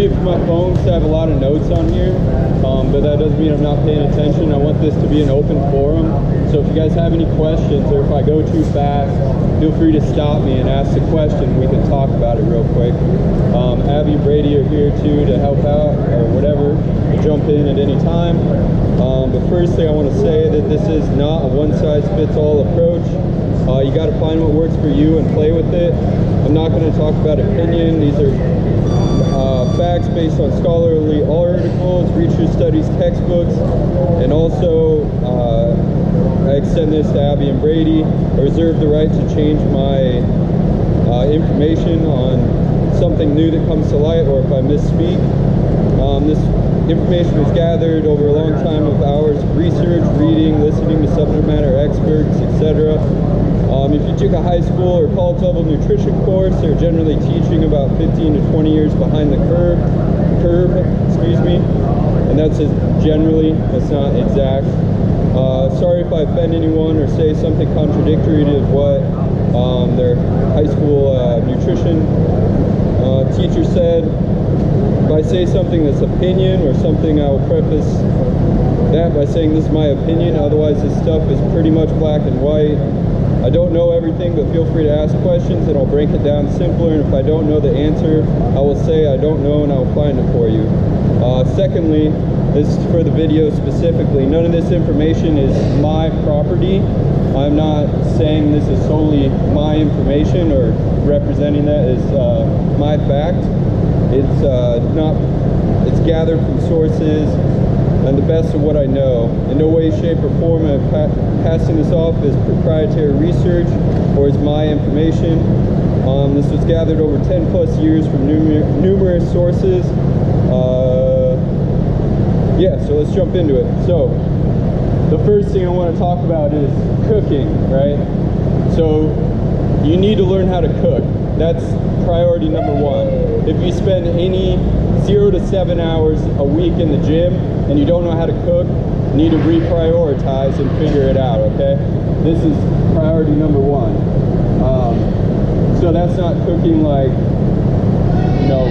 read from my phone because I have a lot of notes on here, but that doesn't mean I'm not paying attention. I want this to be an open forum, so if you guys have any questions or if I go too fast, feel free to stop me and ask the question. We can talk about it real quick. Abby and Brady are here too to help out or whatever, jump in at any time. But first thing I want to say that this is not a one-size-fits-all approach. You got to find what works for you and play with it. I'm not going to talk about opinion. These are facts based on scholarly articles, research studies, textbooks, and also I extend this to Abby and Brady. I reserve the right to change my information on something new that comes to light or if I misspeak. This information was gathered over a long time of hours of research, reading, listening to subject matter experts, etc. If you took a high school or college level nutrition course, they're generally teaching about 15 to 20 years behind the curve, and that's just generally, that's not exact. Sorry if I offend anyone or say something contradictory to what their high school nutrition teacher said. If I say something that's opinion or something, I will preface that by saying this is my opinion. Otherwise, this stuff is pretty much black and white. I don't know everything, but feel free to ask questions and I'll break it down simpler. And if I don't know the answer, I will say I don't know and I'll find it for you. Secondly, this is for the video specifically. None of this information is my property. I'm not saying this is solely my information or representing that as my fact. It's gathered from sources and the best of what I know. In no way, shape, or form am I passing this off as proprietary research or as my information. This was gathered over 10 plus years from numerous sources. Yeah, so let's jump into it. So, the first thing I want to talk about is cooking, right? So, you need to learn how to cook. That's priority number one. If you spend any 0 to 7 hours a week in the gym and you don't know how to cook, you need to reprioritize and figure it out, okay? This is priority number one. So that's not cooking like, you know,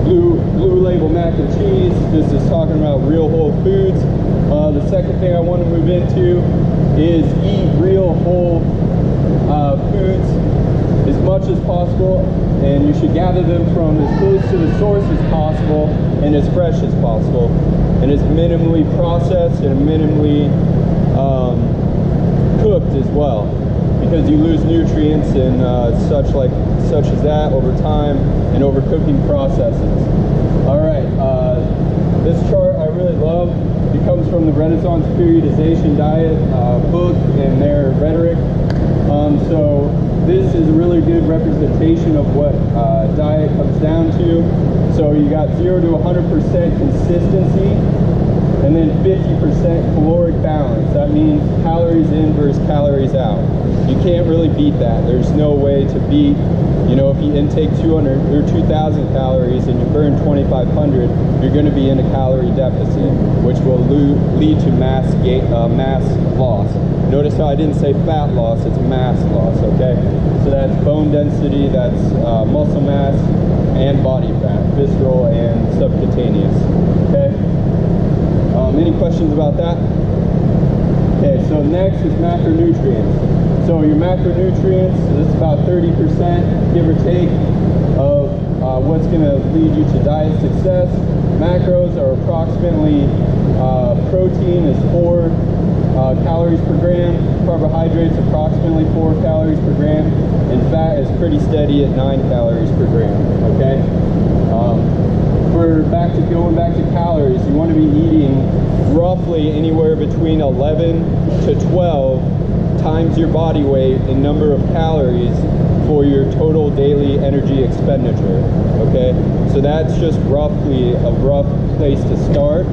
blue label mac and cheese. This is talking about real whole foods. The second thing I want to move into is eat real whole foods as much as possible, and you should gather them from as close to the source as possible and as fresh as possible, and as minimally processed and minimally cooked as well, because you lose nutrients and such as that over time and over cooking processes. All right, this chart I really love. It comes from the Renaissance Periodization Diet book and their rhetoric. So this is a really good representation of what diet comes down to. So you got 0 to 100% consistency, and then 50% caloric balance. That means calories in versus calories out. You can't really beat that. There's no way to beat, you know, if you intake 200 or 2,000 calories and you burn 2,500, you're going to be in a calorie deficit, which will lead to mass loss. Notice how I didn't say fat loss, it's mass loss, okay? So that's bone density, that's muscle mass, and body fat, visceral and subcutaneous, okay? Any questions about that? Okay, so next is macronutrients. So your macronutrients, this is about 30%, give or take, of what's going to lead you to diet success. Macros are approximately, protein is 4 calories per gram, carbohydrates approximately 4 calories per gram, and fat is pretty steady at 9 calories per gram, okay? Going back to calories, you want to be eating roughly anywhere between 11 to 12 times your body weight in number of calories for your total daily energy expenditure, okay? So that's just roughly a rough place to start.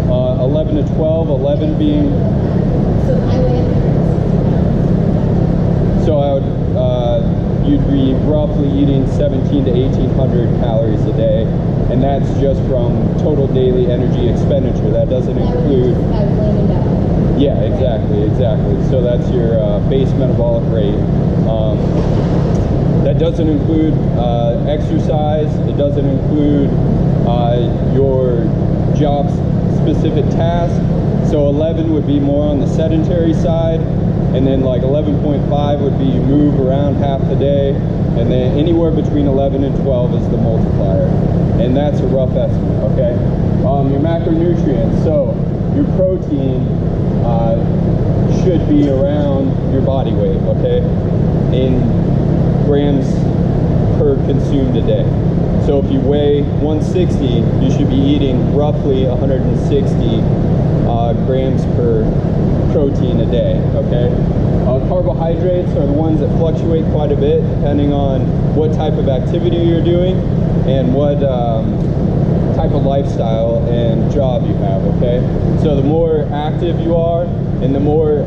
11 to 12, 11 being... So I would, you'd be roughly eating 17 to 1,800 calories a day, and that's just from total daily energy expenditure. That doesn't include... Yeah, exactly. So that's your base metabolic rate. That doesn't include exercise. It doesn't include your job specific task. So 11 would be more on the sedentary side, and then like 11.5 would be you move around half the day, and then anywhere between 11 and 12 is the multiplier, and that's a rough estimate. Okay, your macronutrients. So your protein should be around your body weight. Okay, in grams per consumed a day. So if you weigh 160, you should be eating roughly 160 grams per protein a day. Okay, carbohydrates are the ones that fluctuate quite a bit depending on what type of activity you're doing and what type of lifestyle and job you have. Okay, so the more active you are and the more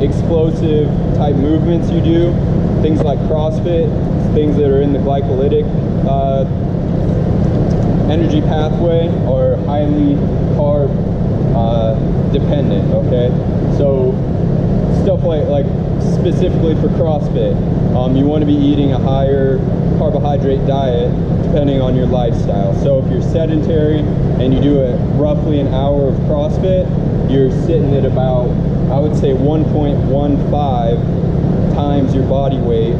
explosive type movements you do, things like CrossFit, things that are in the glycolytic energy pathway, are highly carb dependent. Okay, so stuff like specifically for CrossFit, you want to be eating a higher carbohydrate diet depending on your lifestyle. So if you're sedentary and you do it roughly an hour of CrossFit, you're sitting at about, I would say, 1.15 times your body weight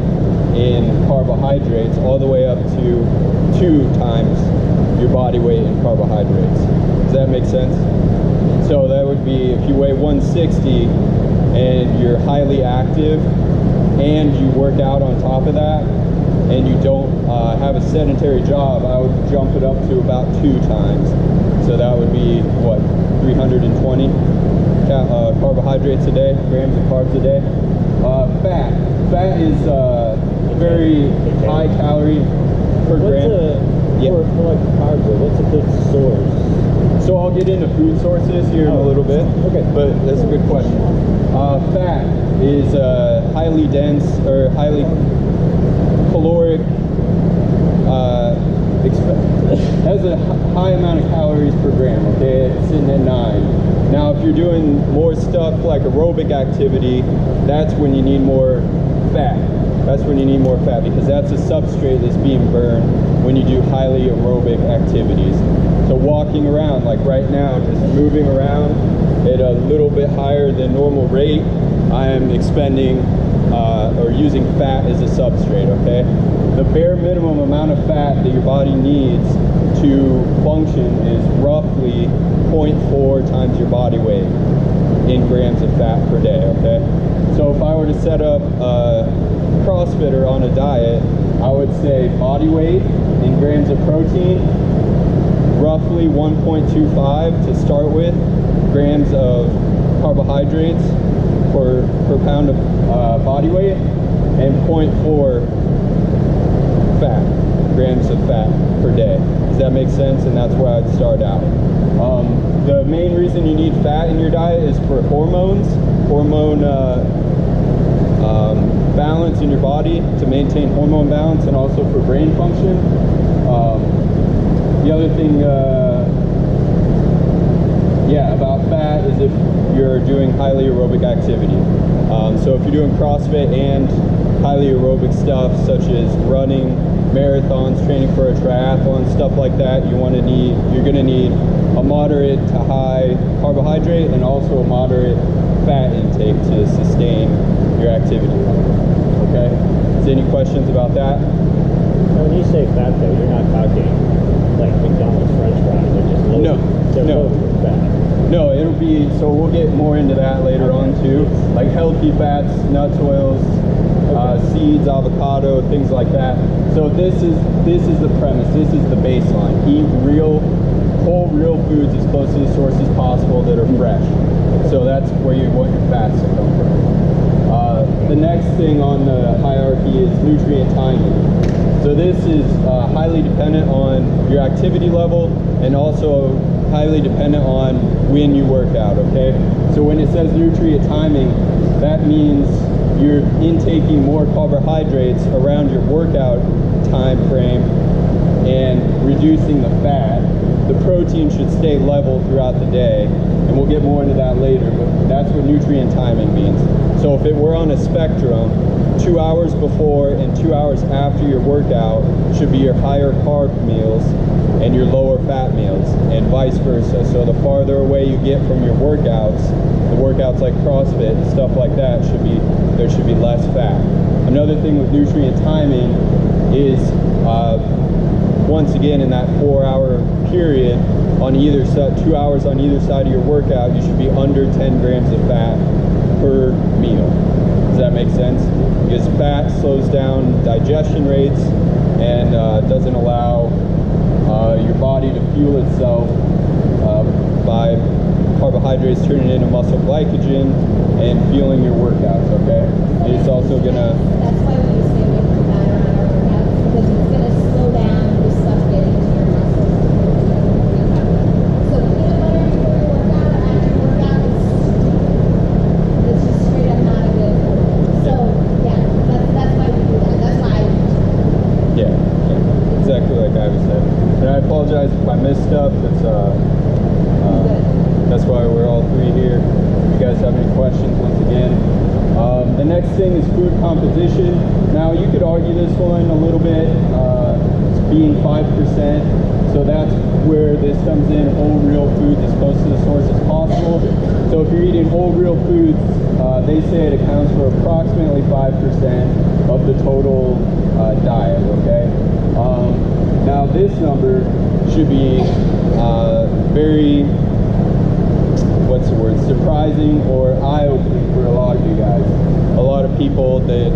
in carbohydrates, all the way up to 2 times your body weight in carbohydrates. Does that make sense? So that would be if you weigh 160 and you're highly active and you work out on top of that and you don't have a sedentary job, I would jump it up to about 2 times. So that would be what, 320 carbohydrates a day, grams of carbs a day. Fat is very high calorie per gram. For like carbs, what's a good source? So I'll get into food sources here in a little bit. Okay, but that's a good question. Fat is highly dense or highly caloric. Has a high amount of calories per gram. Okay, it's sitting at 9. Now, if you're doing more stuff like aerobic activity, that's when you need more fat. That's when you need more fat, because that's a substrate that's being burned when you do highly aerobic activities. So walking around, like right now, just moving around at a little bit higher than normal rate, I am expending or using fat as a substrate. Okay, the bare minimum amount of fat that your body needs to function is roughly 0.4 times your body weight in grams of fat per day. Okay, so if I were to set up a CrossFitter on a diet, I would say body weight in grams of protein, roughly 1.25 to start with grams of carbohydrates per pound of body weight, and 0.4 grams of fat per day. Does that make sense? And that's where I'd start out. The main reason you need fat in your diet is for hormone balance in your body, to maintain hormone balance, and also for brain function. The other thing about fat is if you're doing highly aerobic activity. So if you're doing CrossFit and highly aerobic stuff such as running, marathons, training for a triathlon, stuff like that, you're going to need a moderate to high carbohydrate and also a moderate fat intake to sustain your activity. Okay? Is there any questions about that? When you say fat though, you're not talking like McDonald's French fries, they're just loaded. Loaded with fat. No, it'll be, so we'll get more into that later on too. Like healthy fats, nuts, oils, seeds, avocado, things like that. So this is the premise, this is the baseline. Eat whole real foods as close to the source as possible that are fresh. So that's where you want your fats to come from. The next thing on the hierarchy is nutrient timing. So this is highly dependent on your activity level and also highly dependent on when you work out. Okay, so when it says nutrient timing, that means you're intaking more carbohydrates around your workout time frame and reducing the fat. The protein should stay level throughout the day, and we'll get more into that later, but that's what nutrient timing means. So if it were on a spectrum, 2 hours before and 2 hours after your workout should be your higher carb meals and your lower fat meals, and vice versa. So the farther away you get from your workouts, the workouts like CrossFit and stuff like that, there should be less fat. Another thing with nutrient timing is once again, in that 4 hour period, on either side, 2 hours on either side of your workout, you should be under 10 grams of fat per meal. Does that make sense? Because fat slows down digestion rates and doesn't allow your body to fuel itself by carbohydrates turning into muscle glycogen and fueling your workouts, okay? And it's also gonna... That's why we stay away from fat around our workouts, because it's gonna slow down the stuff getting to your muscles. So peanut butter before your workout or after your workout, it's just straight up not a good. So yeah, that's why we do that. That's why I do. Yeah, exactly like I was saying. And I apologize if I missed stuff. That's why we're all three here. If you guys have any questions, once again. The next thing is food composition. Now you could argue this one a little bit, being 5%. So that's where this comes in, whole real foods as close to the source as possible. So if you're eating whole real foods, they say it accounts for approximately 5% of the total diet, okay? Now this number should be very, what's the word, surprising or eye-opening for a lot of you guys. A lot of people that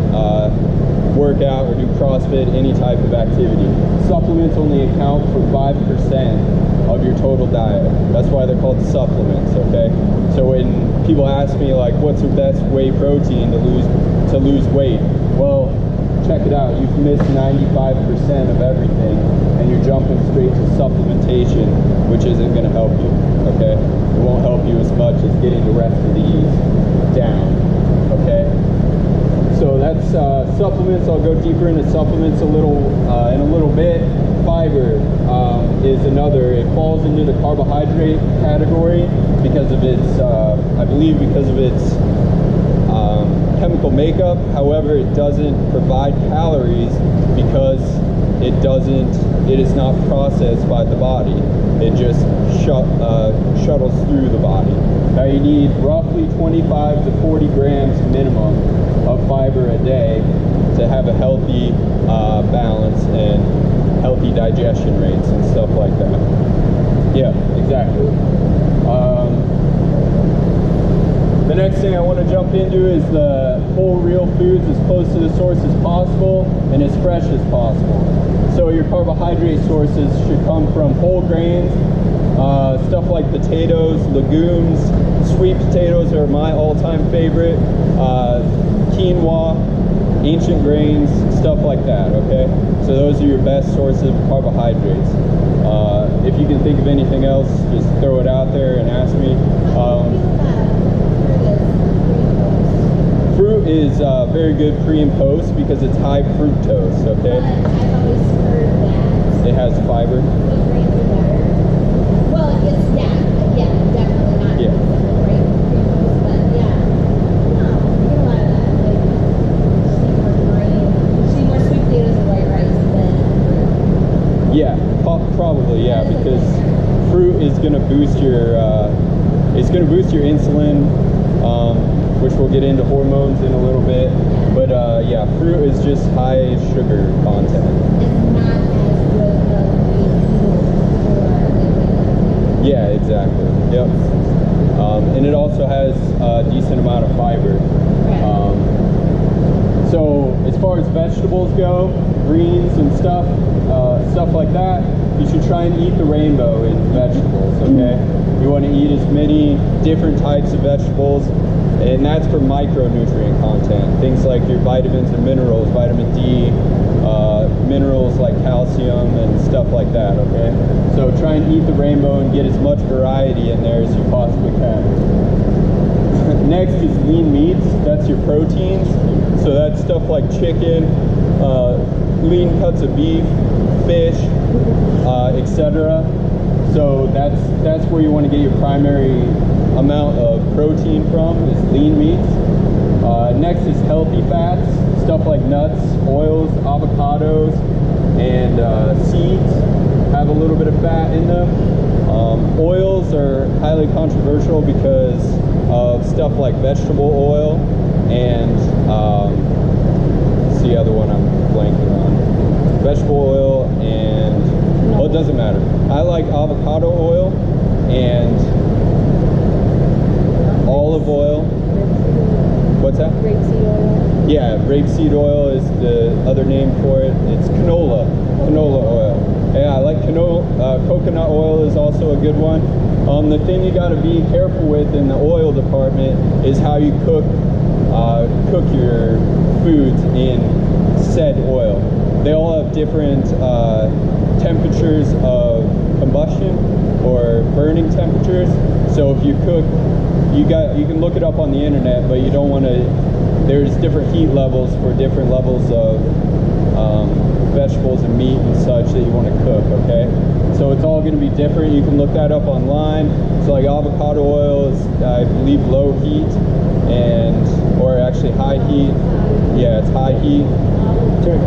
work out or do CrossFit, any type of activity. Supplements only account for 5% of your total diet. That's why they're called supplements, okay? So when people ask me like, what's the best whey protein to lose weight? Well, check it out. You've missed 95% of everything and you're jumping straight to supplementation, which isn't going to help you, okay? It won't help you as much as getting the rest of these down, okay? So that's supplements. I'll go deeper into supplements in a little bit. Fiber is another. It falls into the carbohydrate category because of its, I believe because of its chemical makeup. However, it doesn't provide calories because it is not processed by the body. It just shuttles through the body. Now you need roughly 25 to 40 grams minimum of fiber a day to have a healthy balance and healthy digestion rates and stuff like that. Yeah, exactly. The next thing I want to jump into is the whole real foods as close to the source as possible and as fresh as possible. So your carbohydrate sources should come from whole grains, stuff like potatoes, legumes. Sweet potatoes are my all-time favorite. Quinoa, ancient grains, stuff like that, okay? So those are your best sources of carbohydrates. If you can think of anything else, just throw it out there and ask me. Fruit is very good pre and post because it's high fructose, okay? I've always heard that. It has fiber. Wheat grains are better. Well, it's, yeah, definitely not. Yeah. Great fructose, but yeah. No, you get a lot of that. Like, you see more grain, you see more sweet potatoes and white rice than fruit. Yeah, probably, yeah, because fruit is going to boost your, insulin, which we'll get into hormones in a little bit. But yeah, fruit is just high sugar content. It's not as good of a fuel for Yeah, exactly. Yep. And it also has a decent amount of fiber. So as far as vegetables go, greens and stuff like that, you should try and eat the rainbow in vegetables, okay? You want to eat as many different types of vegetables, and that's for micronutrient content. Things like your vitamins and minerals, vitamin D, minerals like calcium and stuff like that, okay? So try and eat the rainbow and get as much variety in there as you possibly can. Next is lean meats. That's your proteins. So that's stuff like chicken, lean cuts of beef, fish, etc. So that's where you want to get your primary amount of protein from, is lean meats. Next is healthy fats, stuff like nuts, oils, avocados, and seeds have a little bit of fat in them. Oils are highly controversial because of stuff like vegetable oil and what's the other one I'm blanking on? Vegetable oil and, well, it doesn't matter. I like avocado oil and olive oil. What's that? Rapeseed oil. Yeah, rapeseed oil is the other name for it. It's canola oil. Yeah, I like coconut oil is also a good one. The thing you got to be careful with in the oil department is how you cook your foods in said oil. They all have different temperatures of combustion or burning temperatures. So if you cook, you can look it up on the internet, but you don't want to. There's different heat levels for different levels of vegetables and meat and such that you want to cook. Okay, so it's all going to be different. You can look that up online. So like avocado oil is, I believe, low heat or actually high heat. Yeah, it's high heat.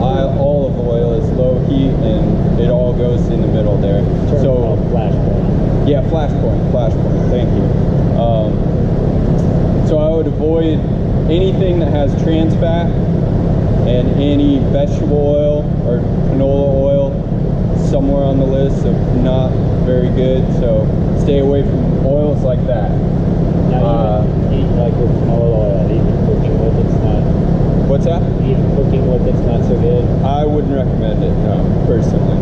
Olive oil is low heat, and it all goes in the middle there. So flash point. Yeah, flash point. Thank you. So I would avoid anything that has trans fat and any vegetable oil or canola oil somewhere on the list of not very good. So stay away from oils like that. Now, even like with canola oil, even cooking with it's not. What's that? Even cooking with it's not so good. I wouldn't recommend it. No, personally,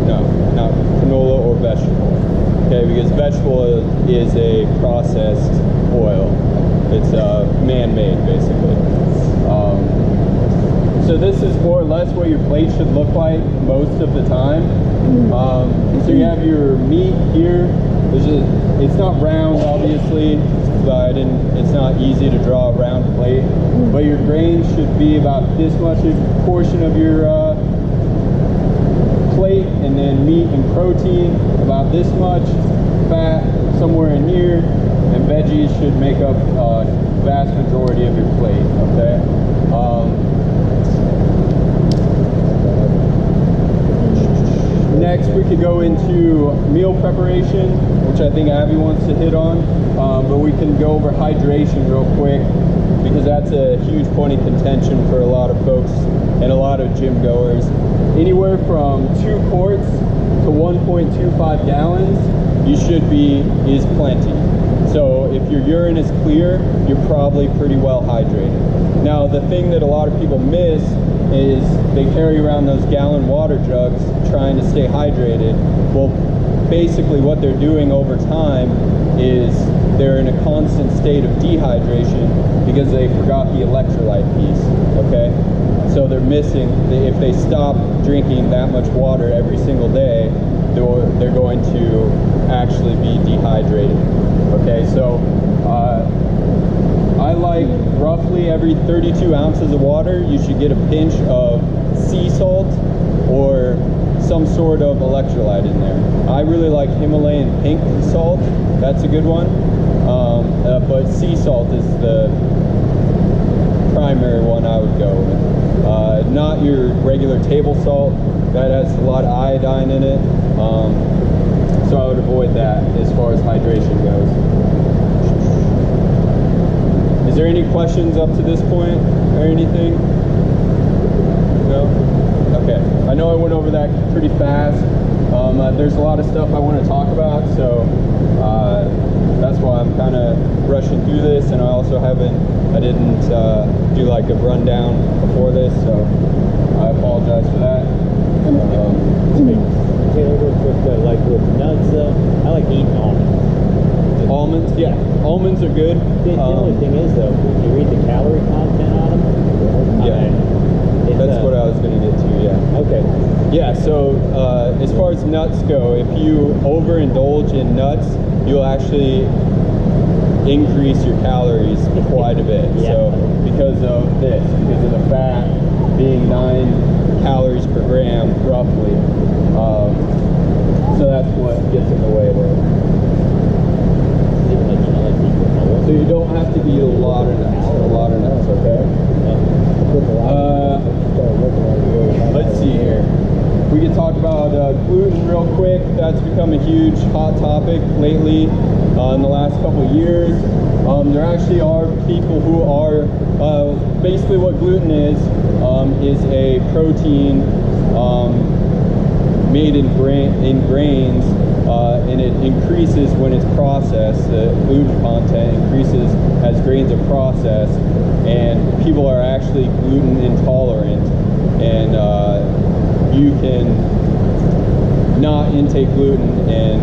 no, not canola or vegetable. Okay, because vegetable is a processed oil. It's man-made, basically. So this is more or less what your plate should look like most of the time. So you have your meat here. It's not round, obviously, but it's not easy to draw a round plate. But your grains should be about this much a portion of your plate, and then meat and protein about this much, fat somewhere in here, and veggies should make up a vast majority of your plate. Okay. Next, we could go into meal preparation, which I think Abby wants to hit on, but we can go over hydration real quick, because that's a huge point of contention for a lot of folks and a lot of gym goers. Anywhere from 2 quarts to 1.25 gallons is plenty. So if your urine is clear, you're probably pretty well hydrated. Now, the thing that a lot of people miss is they carry around those gallon water jugs trying to stay hydrated. Well, basically what they're doing over time is they're in a constant state of dehydration because they forgot the electrolyte piece. Okay, so they're missing, if they stop drinking that much water every single day, they're going to actually be dehydrated. Okay, so I like roughly every 32 ounces of water, you should get a pinch of sea salt or some sort of electrolyte in there. I really like Himalayan pink salt. That's a good one. But sea salt is the primary one I would go with. Not your regular table salt. That has a lot of iodine in it. So I would avoid that as far as hydration goes. Is there any questions up to this point or anything? No? Okay. I know I went over that pretty fast. There's a lot of stuff I want to talk about, so that's why I'm kind of rushing through this, and I didn't do like a rundown before this, so I apologize for that. Like with nuts though, I like eating almonds. Almonds? Yeah, almonds are good. The only thing is though, if you read the calorie content on them, yeah, that's what I was going to get to. Yeah. Okay. Yeah. So as far as nuts go, if you overindulge in nuts, you'll actually increase your calories quite a bit. Yeah. So because of the fat being 9 calories per gram roughly. So what gets in the way there. So you don't have to eat a lot of nuts, okay? Let's see here. We could talk about gluten real quick. That's become a huge hot topic lately in the last couple of years. There actually are people who are, basically what gluten is a protein made in grains, and it increases when it's processed. The gluten content increases as grains are processed, and people are actually gluten intolerant, and you can not intake gluten and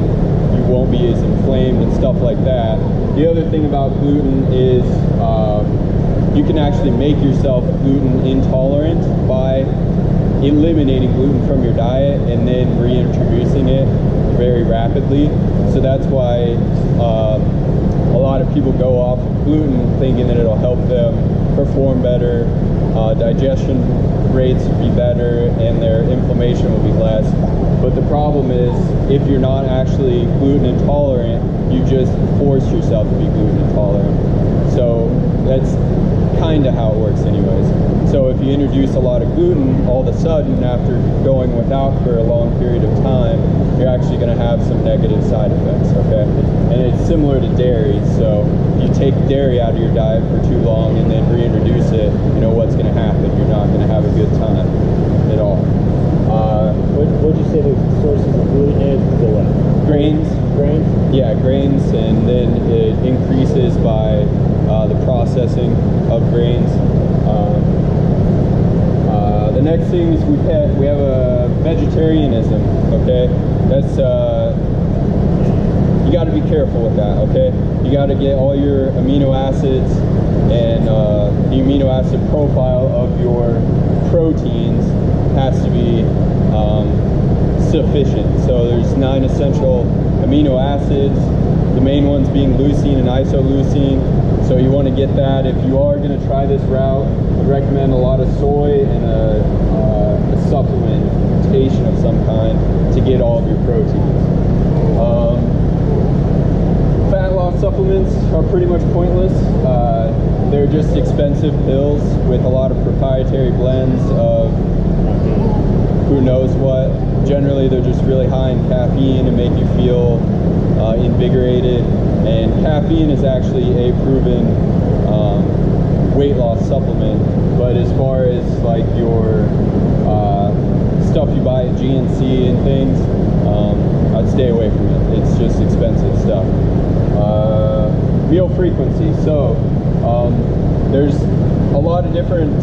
you won't be as inflamed and stuff like that. The other thing about gluten is you can actually make yourself gluten intolerant by eliminating gluten from your diet and then reintroducing it very rapidly. So that's why a lot of people go off of gluten thinking that it'll help them perform better, digestion rates will be better, and their inflammation will be less. But the problem is, if you're not actually gluten intolerant, you just force yourself to be gluten intolerant. So that's kind of how it works anyways. So if you introduce a lot of gluten, all of a sudden, after going without for a long period of time, you're actually going to have some negative side effects, okay? And it's similar to dairy. So if you take dairy out of your diet for too long and then reintroduce it, you know what's going to happen. You're not going to have a good time at all. What would you say the sources of gluten is? The what? Grains. Grains? Yeah, grains, and then it increases by the processing of grains. The next thing is we have a vegetarianism, okay? That's you got to be careful with that, okay? You got to get all your amino acids and the amino acid profile of your proteins has to be sufficient. So there's 9 essential amino acids, the main ones being leucine and isoleucine. So you want to get that. If you are going to try this route, I'd recommend a lot of soy and a supplementation of some kind to get all of your proteins. Fat loss supplements are pretty much pointless. They're just expensive pills with a lot of proprietary blends of who knows what. Generally, they're just really high in caffeine and make you feel invigorated. And caffeine is actually a proven weight loss supplement. But as far as like your stuff you buy at GNC and things, I'd stay away from it. It's just expensive stuff. Meal frequency. So there's a lot of different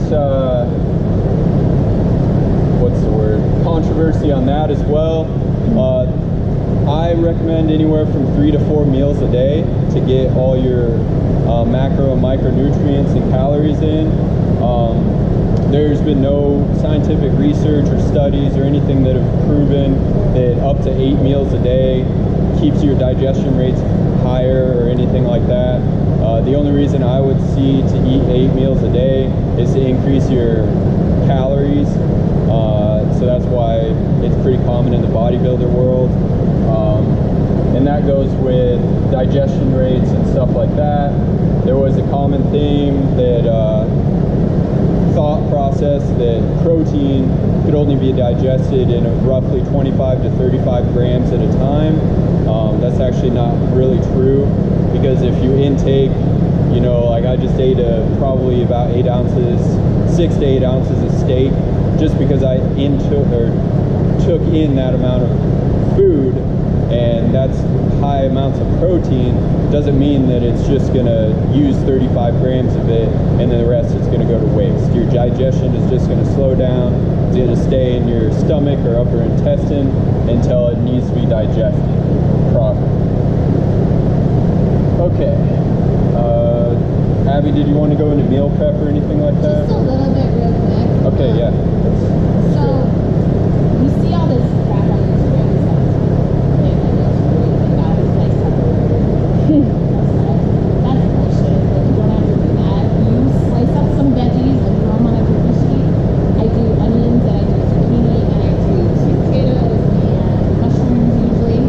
controversy on that as well. I recommend anywhere from 3 to 4 meals a day to get all your macro and micronutrients and calories in. There's been no scientific research or studies or anything that have proven that up to 8 meals a day keeps your digestion rates higher or anything like that. The only reason I would see to eat 8 meals a day is to increase your calories. So that's why it's pretty common in the bodybuilder world. And that goes with digestion rates and stuff like that. There was a common theme that thought process that protein could only be digested in roughly 25 to 35 grams at a time. That's actually not really true, because if you intake, you know, like I just ate probably about 8 ounces, 6 to 8 ounces of steak, just because I took in that amount of food, and that's high amounts of protein, doesn't mean that it's just going to use 35 grams of it and then the rest is going to go to waste. Your digestion is just going to slow down. It's going to stay in your stomach or upper intestine until it needs to be digested properly. Okay. Abby, did you want to go into meal prep or anything like that? Just a little bit real quick. Okay, yeah. So, you see all this crap on Instagram and stuff. That's bullshit. Like, you don't have to do that. You slice up some veggies and throw them on a cookie sheet. I do onions, and I do zucchini, and I do sweet potatoes and mushrooms usually.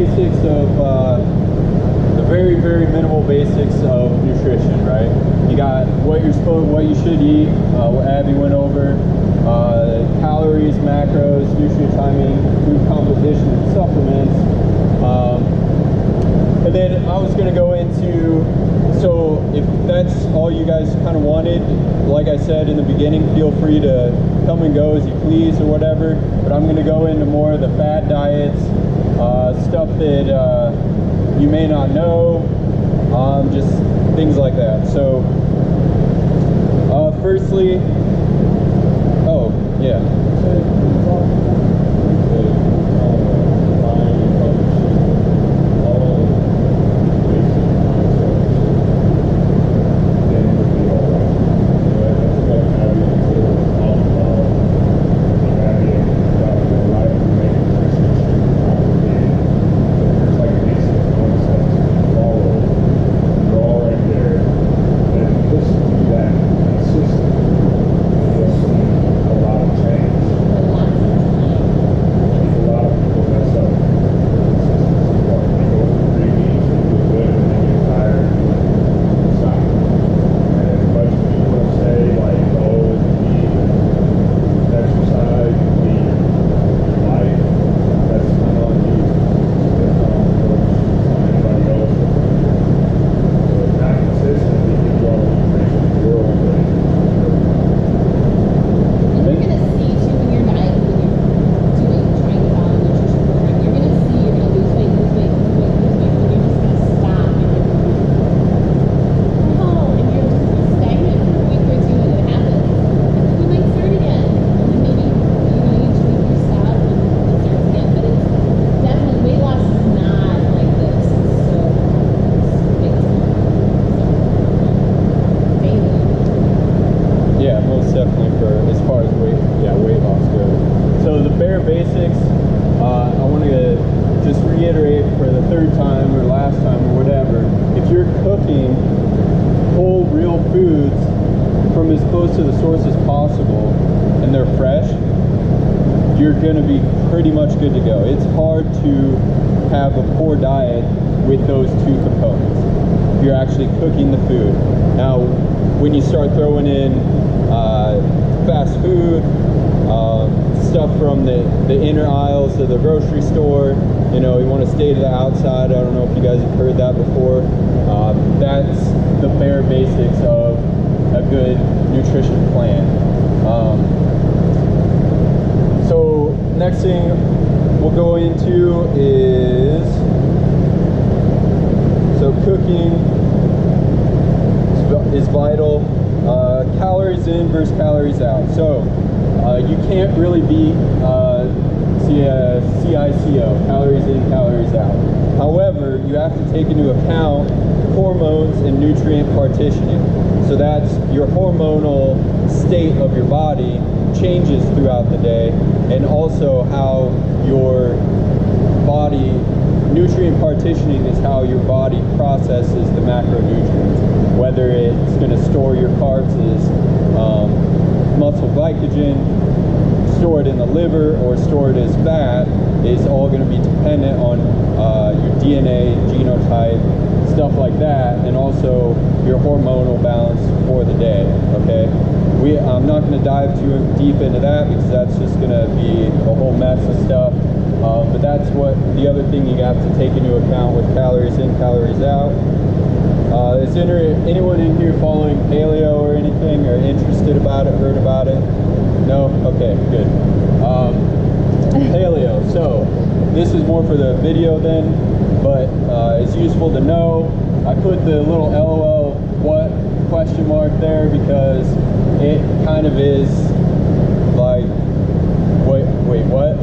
basics of the very, very minimal basics of nutrition, right? You got what you should eat, what Abby went over, calories, macros, nutrient timing, food composition, and supplements. And then I was going to go into, so if that's all you guys kind of wanted, like I said in the beginning, feel free to come and go as you please or whatever, but I'm going to go into more of the fad diets, stuff that you may not know, just things like that. So firstly, oh yeah, you're going to be pretty much good to go. It's hard to have a poor diet with those two components. You're actually cooking the food. Now, when you start throwing in fast food, stuff from the inner aisles of the grocery store, you know, you want to stay to the outside. I don't know if you guys have heard that before. That's the bare basics of a good nutrition plan. So next thing we'll go into is, so cooking is vital. Calories in versus calories out. So you can't really beat CICO, calories in, calories out. However, you have to take into account hormones and nutrient partitioning. So that's your hormonal state of your body changes throughout the day, and also how your body, nutrient partitioning is how your body processes the macronutrients. Whether it's going to store your carbs as muscle glycogen, store it in the liver, or store it as fat, is all going to be dependent on your DNA, genotype, stuff like that, and also your hormonal balance for the day, okay? I'm not going to dive too deep into that because that's just going to be a whole mess of stuff, but that's what the other thing you have to take into account with calories in, calories out. Is anyone in here following paleo or anything, or interested about it, heard about it? No? Okay, good. Paleo, so this is more for the video then, but it's useful to know. I put the little LOL what question mark there because it kind of is like, wait, what?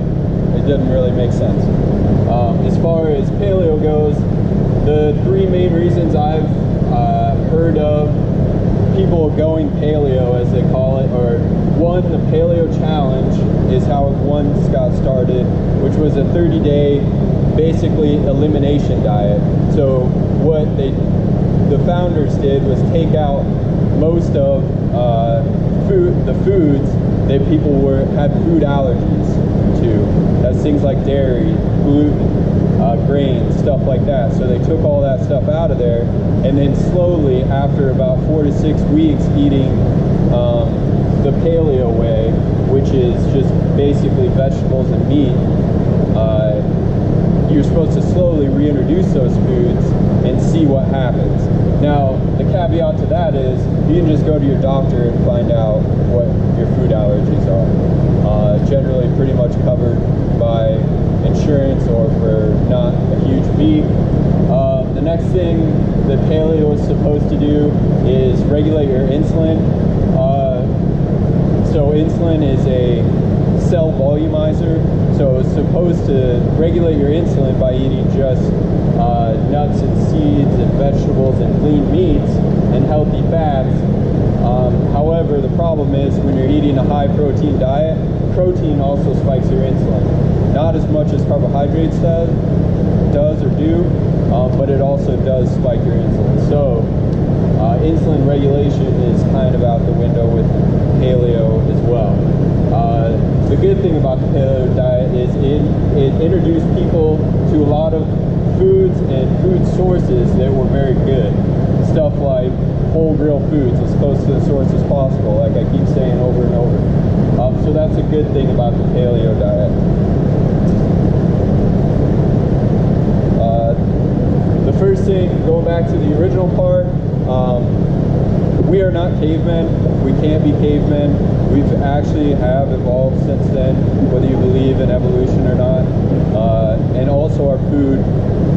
It doesn't really make sense. As far as paleo goes, the three main reasons I've heard of people going paleo, as they call it, or one, the Paleo Challenge is how one got started, which was a 30-day basically elimination diet. So what the founders did was take out most of the foods that people had food allergies to. That's things like dairy, gluten, grains, stuff like that. So they took all that stuff out of there, and then slowly, after about 4 to 6 weeks eating the paleo way, which is just basically vegetables and meat, you're supposed to slowly reintroduce those foods and see what happens. Now, the caveat to that is you can just go to your doctor and find out what your food allergies are. Generally pretty much covered by insurance or for not a huge fee. The next thing that paleo is supposed to do is regulate your insulin. So insulin is a cell volumizer, so it's supposed to regulate your insulin by eating just nuts and seeds and vegetables and lean meats and healthy fats. However, the problem is when you're eating a high protein diet, protein also spikes your insulin. Not as much as carbohydrates does or do, but it also does spike your insulin. So insulin regulation is kind of out the window with paleo as well. The good thing about the paleo diet is it introduced people to a lot of foods and food sources that were very good. Stuff like whole real foods as close to the source as possible, like I keep saying over and over. So that's a good thing about the paleo diet. The first thing, going back to the original part, we are not cavemen. We can't be cavemen. We've actually have evolved since then, whether you believe in evolution or not. And also our food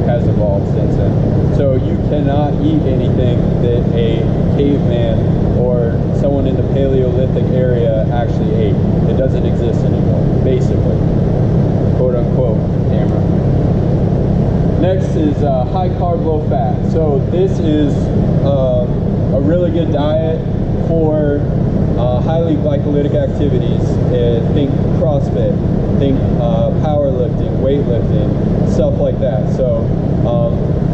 has evolved since then. So you cannot eat anything that a caveman or someone in the Paleolithic area actually ate. It doesn't exist anymore, basically, quote unquote, camera. Next is high carb, low fat. So this is a really good diet for highly glycolytic activities. Think CrossFit, think powerlifting, weightlifting, stuff like that. So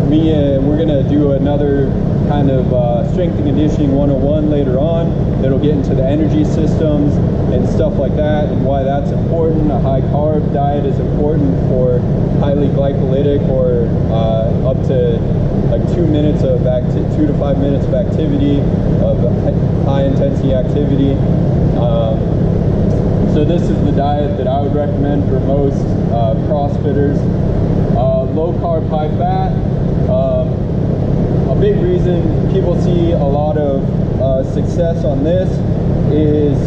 we're gonna do another kind of strength and conditioning 101 later on that'll get into the energy systems and stuff like that and why that's important. A high carb diet is important for highly glycolytic or up to like 2 minutes of 2 to 5 minutes of activity, of high intensity activity. So this is the diet that I would recommend for most CrossFitters. Low carb, high fat. A big reason people see a lot of success on this is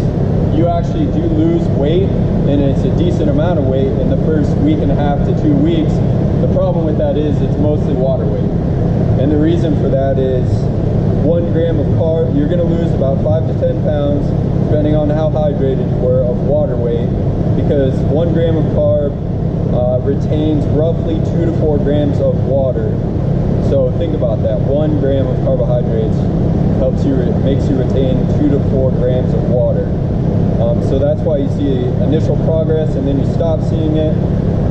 you actually do lose weight, and it's a decent amount of weight in the first week and a half to 2 weeks. The problem with that is it's mostly water weight. And the reason for that is 1 gram of carb, you're going to lose about 5 to 10 pounds, depending on how hydrated you were, of water weight, because 1 gram of carb retains roughly 2 to 4 grams of water. So think about that. 1 gram of carbohydrates makes you retain 2 to 4 grams of water. So that's why you see initial progress and then you stop seeing it.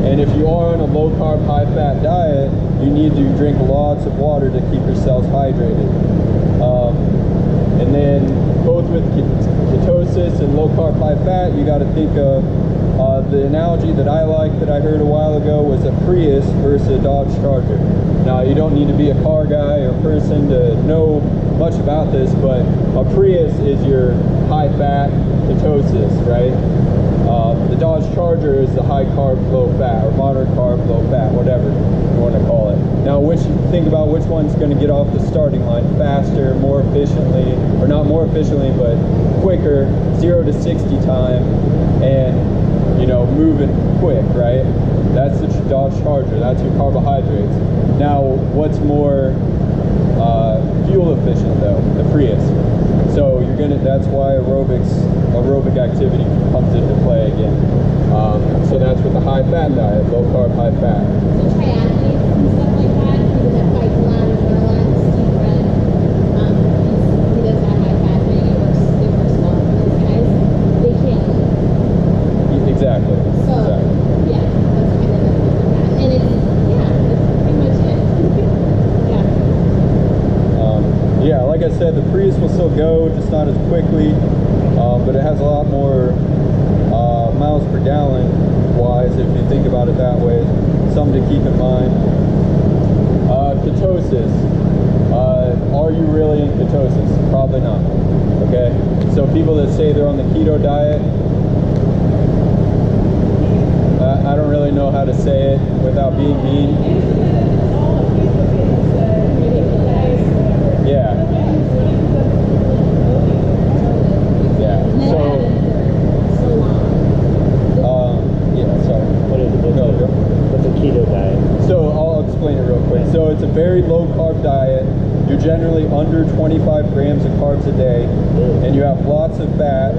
And if you are on a low carb, high fat diet, you need to drink lots of water to keep yourselves hydrated. And then both with ketosis and low carb, high fat, you got to think of the analogy that I like that I heard a while ago was a Prius versus a Dodge Charger. Now, you don't need to be a car guy or person to know much about this, but a Prius is your high fat ketosis, right? The Dodge Charger is the high carb, low fat, or moderate carb, low fat, whatever you want to call it. Now, think about which one's going to get off the starting line faster, more efficiently, or not more efficiently, but quicker, 0 to 60 time, and moving quick, right? That's the Dodge Charger. That's your carbohydrates. Now, what's more fuel efficient though? The Prius. So that's why aerobic activity comes into play again. So that's with the high fat diet, low carb, high fat. So triathletes and stuff like that, people that fight a lot of Steve Red, he does that high fat thing, it works well for those guys. They can't. Exactly. So, yeah, that's kind of that. And that's pretty much it. Yeah, like I said, the Prius will still go, just not as quickly, but it has a lot more miles per gallon wise, if you think about it that way. Some something to keep in mind. Ketosis. Are you really in ketosis? Probably not. Okay? So people that say they're on the keto diet, I don't really know how to say it without being mean. Yeah. Yeah. What is it? What's a keto diet? So I'll explain it real quick. So it's a very low carb diet. You're generally under 25 grams of carbs a day, and you have lots of fat,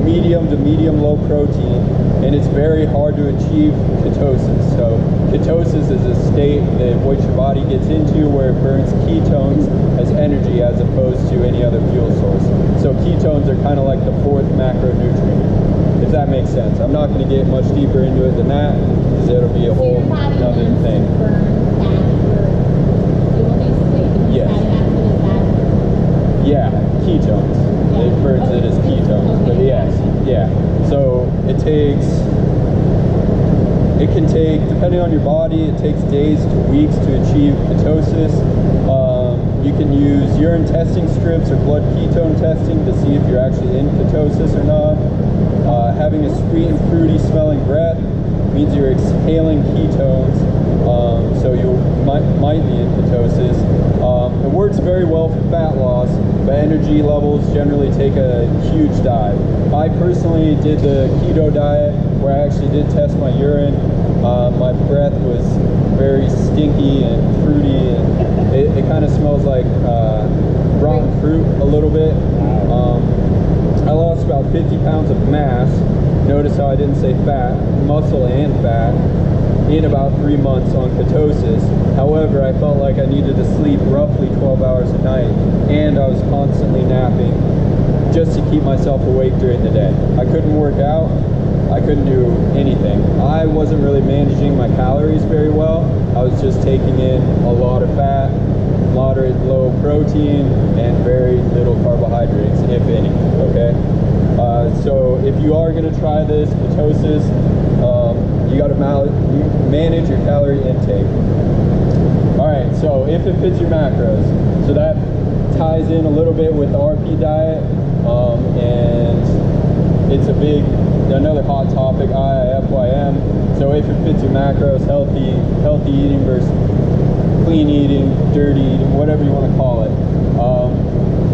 medium to medium low protein, and it's very hard to achieve ketosis. So ketosis is a state that which your body gets into where it burns ketones as energy as opposed to any other fuel source. So ketones are kind of like the fourth macronutrient, if that makes sense. I'm not going to get much deeper into it than that because it'll be a whole other thing. Yes. Yeah, ketones. It burns it as ketones, but yes, yeah. So it can take, depending on your body, it takes days to weeks to achieve ketosis. You can use urine testing strips or blood ketone testing to see if you're actually in ketosis or not. Having a sweet and fruity smelling breath means you're exhaling ketones, so you might be in ketosis. It works very well for fat loss, but energy levels generally take a huge dive. I personally did the keto diet where I actually did test my urine. My breath was very stinky and fruity, and it kind of smells like rotten fruit a little bit. I lost about 50 pounds of mass. Notice how I didn't say fat, muscle and fat, in about 3 months on ketosis. However, I felt like I needed to sleep roughly 12 hours a night, and I was constantly napping just to keep myself awake during the day. I couldn't work out. I couldn't do anything. I wasn't really managing my calories very well. I was just taking in a lot of fat, moderate low protein, and very little carbohydrates, if any, okay? So if you are going to try this ketosis, you got to manage your calorie intake. All right, so if it fits your macros, so that ties in a little bit with the RP diet, and it's another hot topic, IIFYM. So if it fits your macros, healthy eating versus clean eating, dirty eating, whatever you want to call it.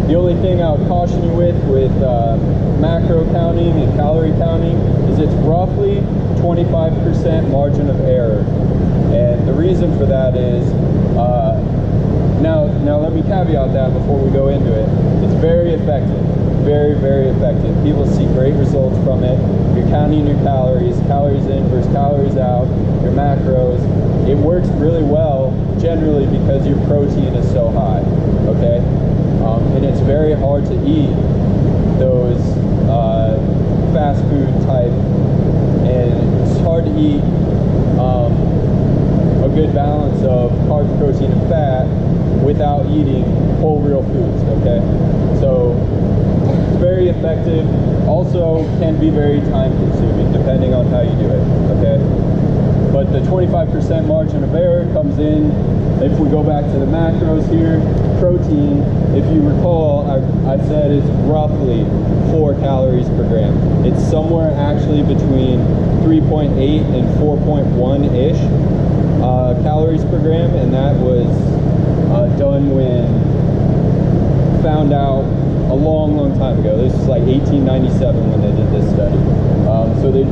The only thing I would caution you with macro counting and calorie counting is it's roughly 25% margin of error. And the reason for that is, now let me caveat that before we go into it. It's very effective, very, very effective. People see great results from it. You're counting your calories in versus calories out, your macros. It works really well generally because your protein is so high, okay? And it's very hard to eat those fast food type, and it's hard to eat a good balance of carbs, protein, and fat without eating whole real foods, okay? So it's very effective. Also can be very time consuming depending on how you do it, okay? But the 25% margin of error comes in, if we go back to the macros here, protein, if you recall, I said it's roughly 4 calories per gram. It's somewhere actually between 3.8 and 4.1-ish calories per gram, and that was done when found out a long, long time ago. This is like 1897 when they did this study. So the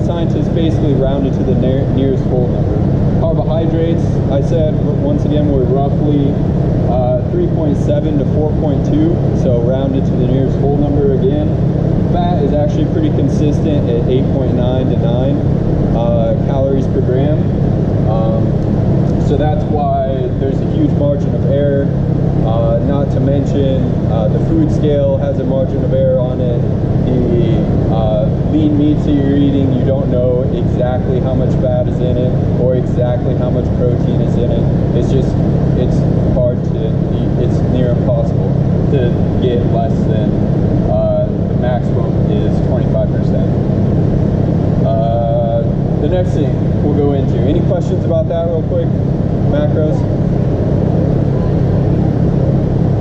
scientists basically rounded to the nearest whole number. Carbohydrates, I said, once again, were roughly 3.7 to 4.2, so rounded to the nearest whole number again. Fat is actually pretty consistent at 8.9 to 9 calories per gram. So that's why there's a huge margin of error. Not to mention the food scale has a margin of error on it. The lean meats that you're eating, you don't know exactly how much fat is in it or exactly how much protein is in it. It's hard to eat. It's near impossible to get less than the maximum is 25%. The next thing, we'll go into. Any questions about that real quick? Macros?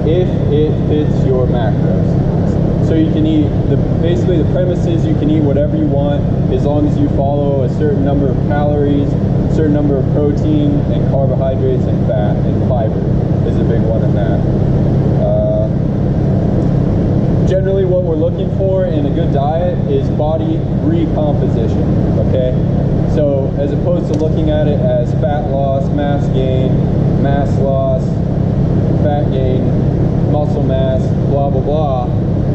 If it fits your macros. So you can eat, basically the premise is you can eat whatever you want as long as you follow a certain number of calories, a certain number of protein and carbohydrates and fat and fiber is a big one in that. Generally what we're looking for in a good diet is body recomposition, okay? So as opposed to looking at it as fat loss, mass gain, mass loss, fat gain, muscle mass, blah, blah, blah,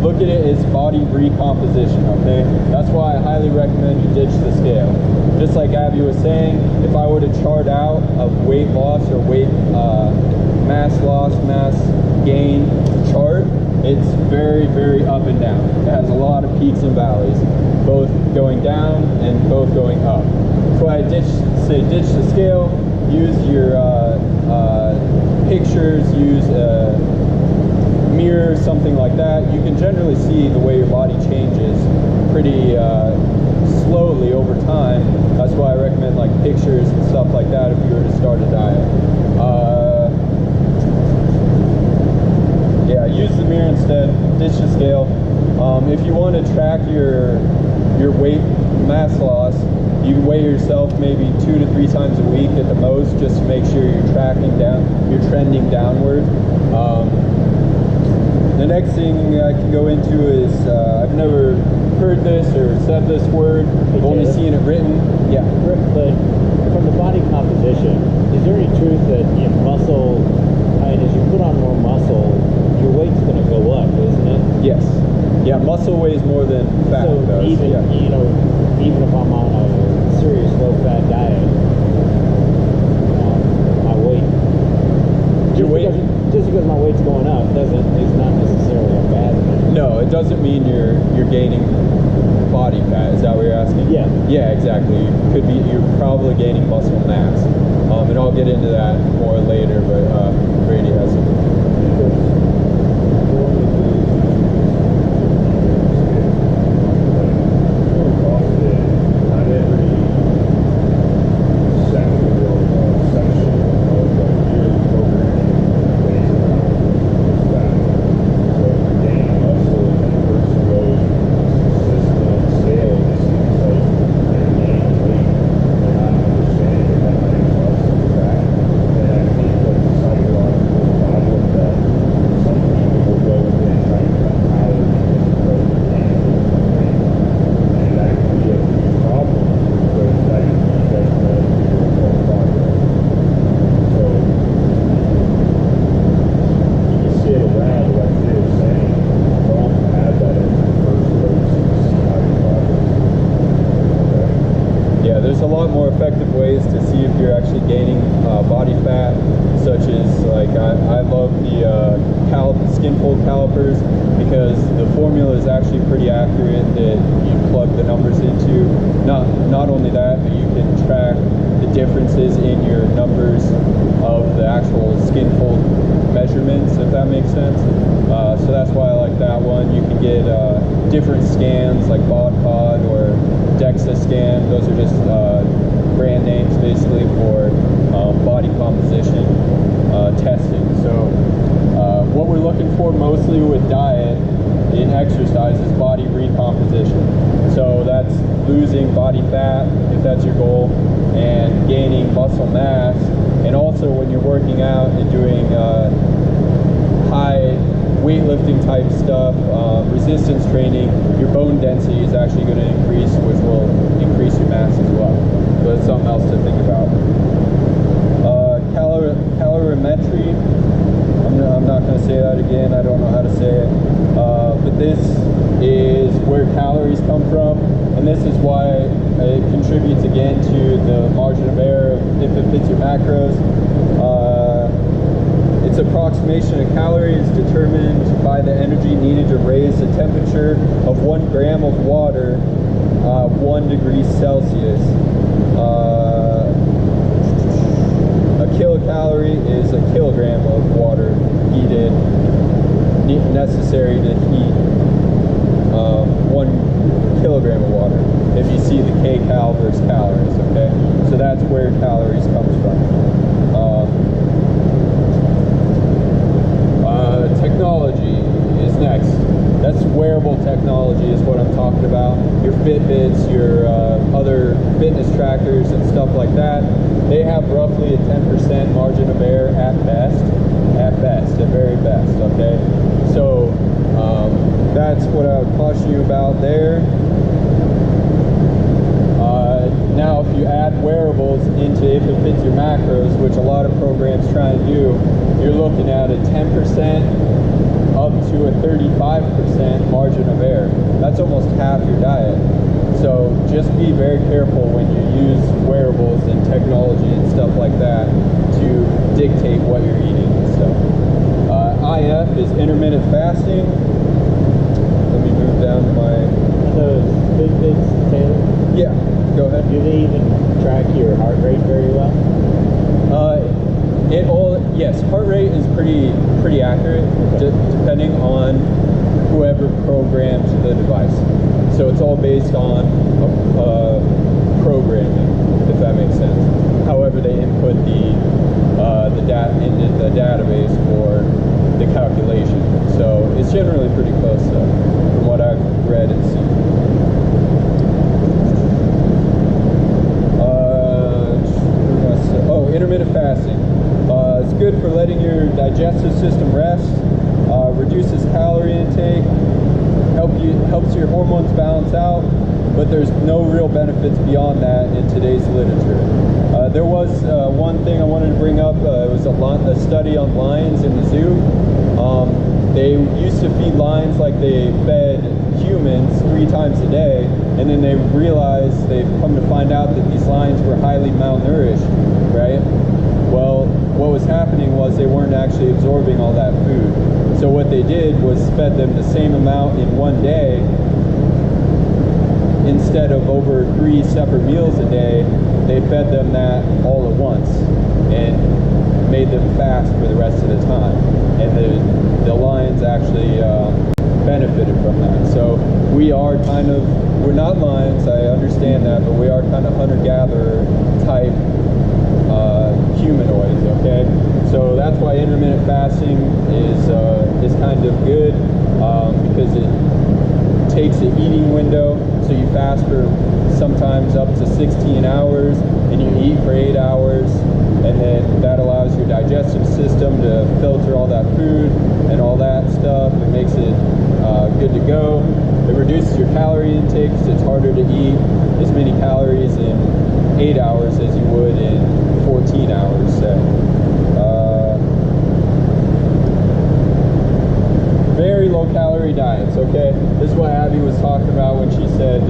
look at it as body recomposition, okay? That's why I highly recommend you ditch the scale. Just like Abby was saying, if I were to chart out a weight loss or weight mass loss, mass gain chart, it's very, very up and down. It has a lot of peaks and valleys, both going down and both going up. So I say ditch the scale, use your pictures, use a mirror, something like that. You can generally see the way your body changes pretty slowly over time. That's why I recommend like pictures and stuff like that if you were to start a diet. Yeah, use the mirror instead, ditch the scale. If you want to track your weight mass loss, you can weigh yourself maybe 2 to 3 times a week at the most, just to make sure you're tracking down, you're trending downward. The next thing I can go into is, I've never heard this or said this word, I've only seen it written. Yeah. Rick, but from the body composition, is there any truth that in muscle, as you put on more muscle, your weight's going to go up, isn't it? Yes. Yeah, muscle weighs more than fat so does. Even, yeah. you know, even if I'm on a serious low-fat diet, my weight, just because my weight's going up is not necessarily a bad thing. No, it doesn't mean you're gaining body fat. Is that what you're asking? Yeah. Yeah, exactly. You're probably gaining muscle mass. And I'll get into that more later, but Brady has some. Resistance training, your bone density is actually going to increase, which will increase your mass as well. So that's something else to think about. Calorimetry, I'm not going to say that again, I don't know how to say it. But this is where calories come from, and this is why it contributes again to the margin of error if it fits your macros. Its approximation of calories is determined by the energy needed to raise the temperature of 1 gram of water 1 degree Celsius. A kilocalorie is a kilogram of water heated, necessary to heat 1 kilogram of water. If you see the kcal versus calories, okay? So that's Fitbits, your other fitness trackers and stuff like that, they have roughly a 10% margin of error at very best, okay? So that's what I would caution you about there. Now, if you add wearables into If It Fits Your Macros, which a lot of programs try and do, you're looking at a 10% up to a 35% margin of error. That's almost half your diet. So just be very careful when you use wearables and technology and stuff like that to dictate what you're eating and stuff. IF is intermittent fasting. Let me move down to my... Those Fitbits, Taylor? Yeah, go ahead. Do they even track your heart rate very well? Yes, heart rate is pretty accurate, depending on whoever programs the device. So it's all based on programming, if that makes sense. However, they input the data into the database for the calculation. So it's generally pretty close, though, from what I've read and seen. Intermittent fasting. It's good for letting your digestive system rest, reduces calorie intake, helps your hormones balance out, but there's no real benefits beyond that in today's literature. There was one thing I wanted to bring up. It was a study on lions in the zoo. They used to feed lions like they fed humans 3 times a day, and then they've come to find out that these lions were highly malnourished, right? Well, what was happening was they weren't actually absorbing all that food. So what they did was fed them the same amount in one day instead of over 3 separate meals a day. They fed them that all at once and made them fast for the rest of the time. And the lions actually benefited from that. So we're not lions, I understand that, but we are kind of hunter-gatherer type humanoids, okay? So that's why intermittent fasting is kind of good, because it takes an eating window. So you fast for sometimes up to 16 hours and you eat for 8 hours, and then that allows your digestive system to filter all that food and all that stuff. It makes it good to go. It reduces your calorie intake because it's harder to eat as many calories in 8 hours as you would in 14 hours, say. Very low calorie diets, okay? This is what Abby was talking about when she said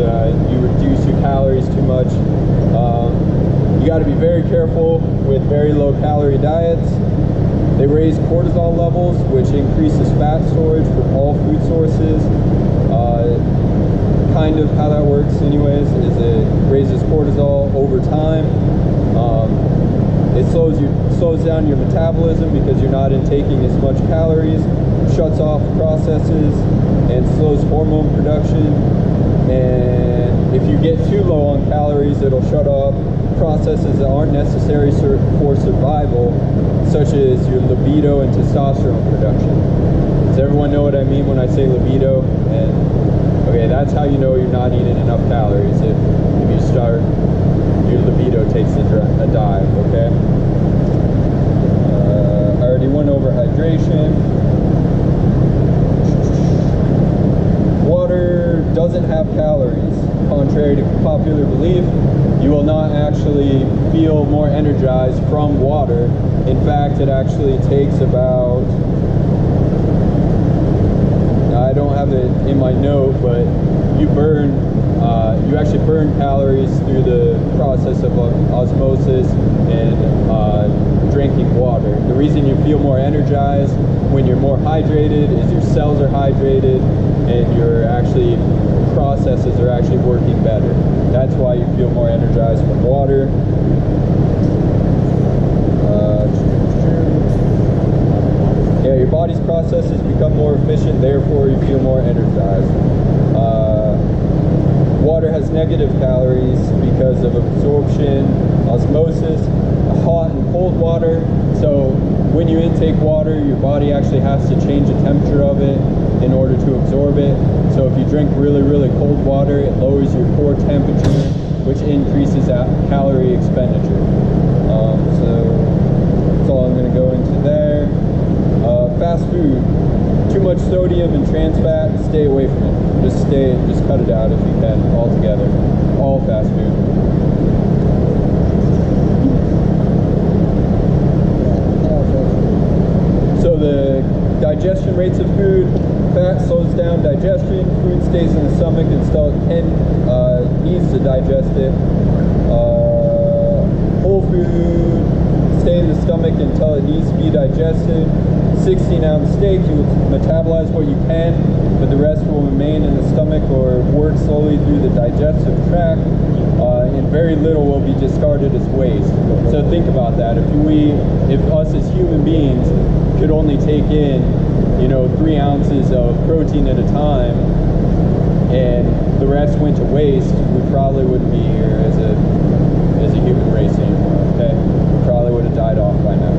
you reduce your calories too much. You got to be very careful with very low calorie diets. They raise cortisol levels, which increases fat storage from all food sources. Kind of how that works anyways is it raises cortisol over time. It slows down your metabolism because you're not intaking as much calories, shuts off processes, and slows hormone production. And if you get too low on calories, it'll shut off processes that aren't necessary for survival, such as your libido and testosterone production. Does everyone know what I mean when I say libido? And okay, that's how you know you're not eating enough calories. If you start, your libido takes a dive, okay? I already went over hydration. Water doesn't have calories. Contrary to popular belief, you will not actually feel more energized from water. In fact, it actually takes about, I don't have it in my note, but you actually burn calories through the process of osmosis and drinking water. The reason you feel more energized when you're more hydrated is your cells are hydrated and your processes are actually working better. That's why you feel more energized from water. Yeah, your body's processes become more efficient, therefore you feel more energized. Water has negative calories because of absorption, osmosis, hot and cold water. So when you intake water, your body actually has to change the temperature of it in order to absorb it. So if you drink really, really cold water, it lowers your core temperature, which increases calorie expenditure. So that's all I'm going to go into there. Fast food, too much sodium and trans fat, stay away from it. Just cut it out if you can altogether. All fast food. So the digestion rates of food, fat slows down digestion, food stays in the stomach and still needs to digest it. Whole food stay in the stomach until it needs to be digested. 16-ounce steak, you metabolize what you can, but the rest will remain in the stomach or work slowly through the digestive tract, and very little will be discarded as waste. So think about that. If us as human beings could only take in, 3 ounces of protein at a time, and the rest went to waste, we probably wouldn't be here as a human race anymore. Okay, we probably would have died off by now.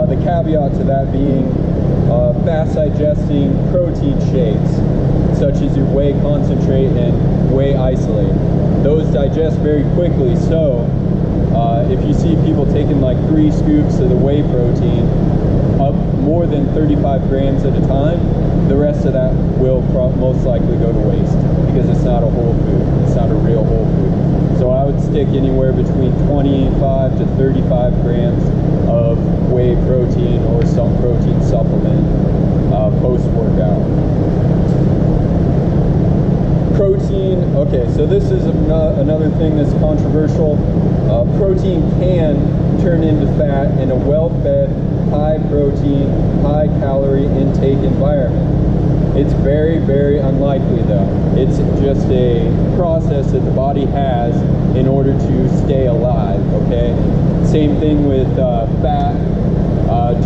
The caveat to that being fast digesting protein shakes, such as your whey concentrate and whey isolate. Those digest very quickly, so if you see people taking like 3 scoops of the whey protein, up more than 35 grams at a time, the rest of that will most likely go to waste because it's not a whole food. It's not a real whole food. So I would stick anywhere between 25 to 35 grams of whey protein or some protein supplement post-workout. Protein, okay, so this is another thing that's controversial. Protein can turn into fat in a well-fed, high-protein, high-calorie intake environment. It's very, very unlikely though. It's just a process that the body has in order to stay alive, okay? Same thing with fat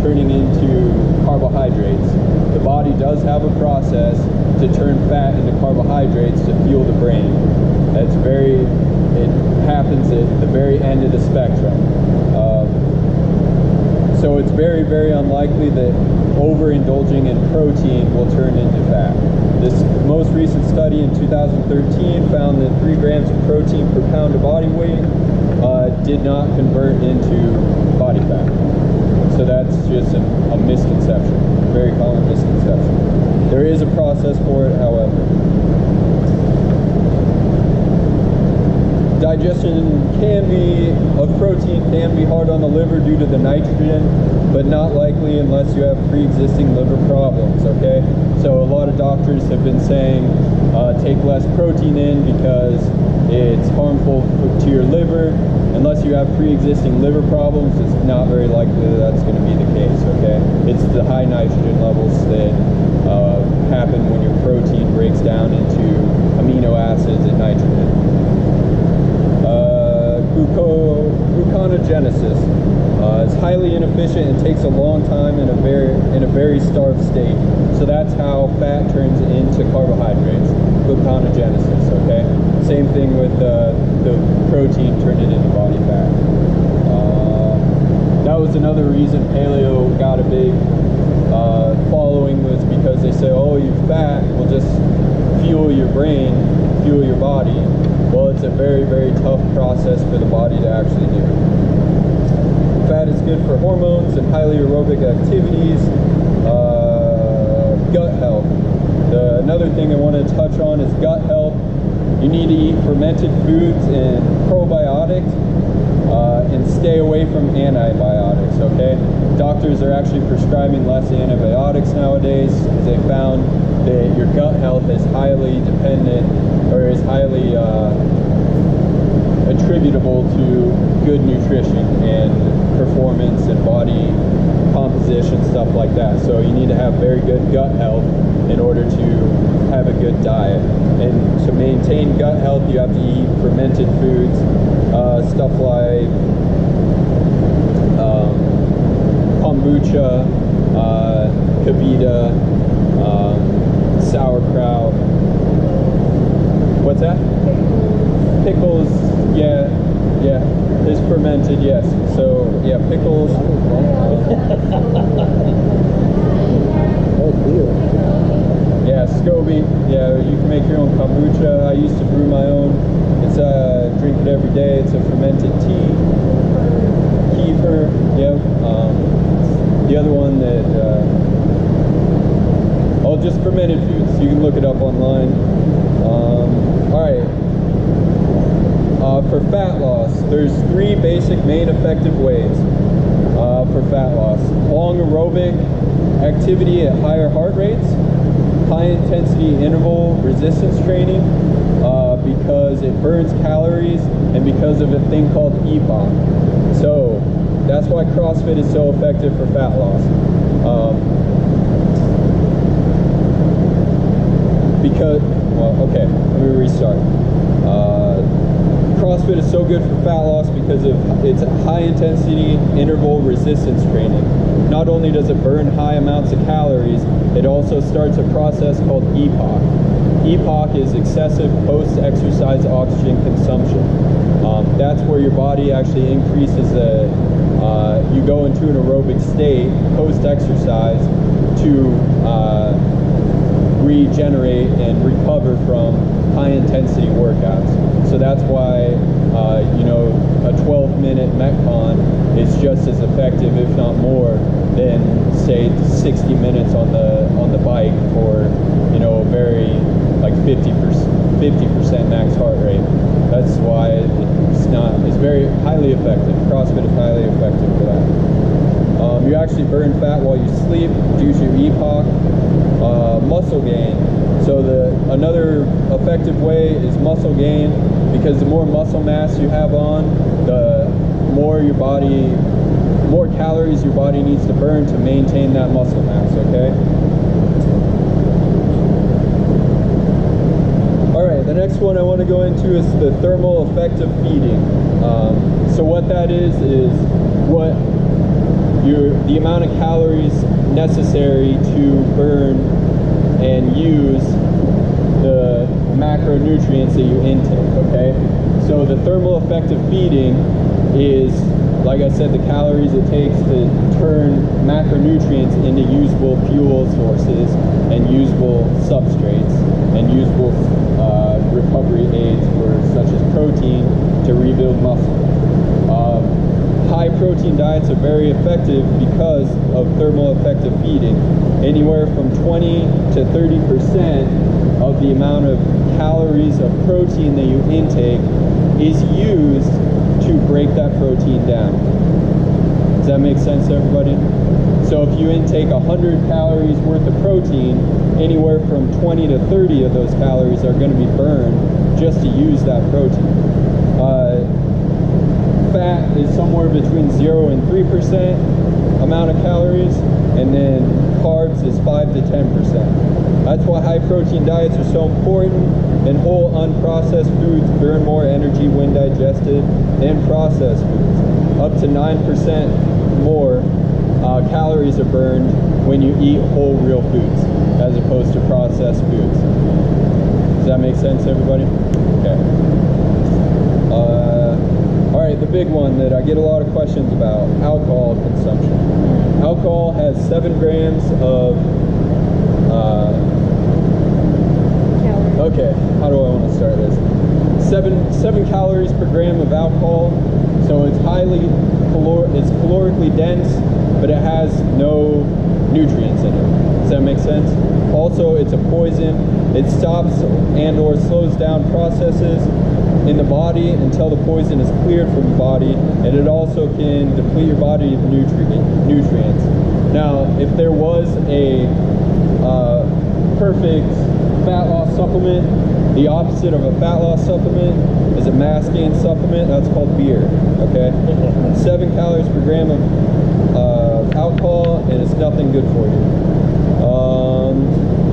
turning into carbohydrates. The body does have a process to turn fat into carbohydrates to fuel the brain. It happens at the very end of the spectrum. So it's very, very unlikely that overindulging in protein will turn into fat. This most recent study in 2013 found that 3 grams of protein per pound of body weight did not convert into body fat. So that's just a misconception, a very common misconception. There is a process for it, however. Digestion of protein can be hard on the liver due to the nitrogen, but not likely unless you have pre-existing liver problems, okay? So a lot of doctors have been saying take less protein in because it's harmful to your liver. Unless you have pre-existing liver problems, it's not very likely that that's going to be the case, okay? It's the high nitrogen levels that happen when your protein breaks down into amino acids and nitrogen. Gluconeogenesis is highly inefficient and takes a long time in a very starved state. So that's how fat turns into carbohydrates. Gluconeogenesis, okay? Same thing with the protein turned it into body fat. That was another reason paleo got a big following, was because they say, oh, your fat will just fuel your brain, fuel your body. Well, it's a very, very tough process for the body to actually do. Fat is good for hormones and highly aerobic activities. Gut health. Another thing I want to touch on is gut health. You need to eat fermented foods and probiotics and stay away from antibiotics, okay? Doctors are actually prescribing less antibiotics nowadays because they found that your gut health is highly dependent, or is highly attributable to good nutrition and performance and body composition, stuff like that. So you need to have very good gut health in order to have a good diet. And to maintain gut health, you have to eat fermented foods, stuff like kombucha, kavita, sauerkraut. What's that? Pickles, yeah, it's fermented, yes. So yeah, pickles. Oh, beer. Yeah, SCOBY. Yeah, you can make your own kombucha. I used to brew my own. It's drink it every day. It's a fermented tea. Kefir. Yep. The other one that just fermented foods. You can look it up online. All right. For fat loss, there's 3 basic main effective ways for fat loss: long aerobic activity at higher heart rates, high intensity interval resistance training, because it burns calories, and because of a thing called EPOC. So that's why CrossFit is so effective for fat loss. Okay, let me restart. CrossFit is so good for fat loss because of its high intensity interval resistance training. Not only does it burn high amounts of calories, it also starts a process called EPOC. EPOC is excessive post-exercise oxygen consumption. That's where your body actually increases you go into an aerobic state post-exercise to regenerate and recover from high-intensity workouts. So that's why a 12-minute Metcon is just as effective, if not more, than say 60 minutes on the bike for a very like 50% max heart rate. That's why it's very highly effective. CrossFit is highly effective for that. You actually burn fat while you sleep, reduce your EPOC. Muscle gain. So another effective way is muscle gain, because the more muscle mass you have on, the more calories your body needs to burn to maintain that muscle mass, okay? All right, the next one I want to go into is the thermal effect of feeding. So what that is what the amount of calories necessary to burn and use the macronutrients that you intake, okay? So the thermal effect of feeding is, like I said, the calories it takes to turn macronutrients into usable fuel sources and usable substrates and usable recovery aids such as protein to rebuild muscle. High protein diets are very effective because of thermal effect of feeding. Anywhere from 20 to 30% of the amount of calories of protein that you intake is used to break that protein down. Does that make sense to everybody? So if you intake 100 calories worth of protein, anywhere from 20 to 30 of those calories are going to be burned just to use that protein. Fat is somewhere between 0 and 3% amount of calories, and then carbs is 5 to 10%. That's why high protein diets are so important, and whole unprocessed foods burn more energy when digested than processed foods. Up to 9% more calories are burned when you eat whole real foods as opposed to processed foods. Does that make sense, everybody? Okay. All right, the big one that I get a lot of questions about, alcohol consumption. Alcohol has 7 grams of, okay, how do I want to start this? 7 calories per gram of alcohol, so it's it's calorically dense, but it has no nutrients in it. Does that make sense? Also, it's a poison. It stops and or slows down processes in the body until the poison is cleared from the body, and it also can deplete your body of nutrients. Now, if there was a perfect fat loss supplement, the opposite of a fat loss supplement is a mass gain supplement. That's called beer, okay? 7 calories per gram of alcohol, and it's nothing good for you.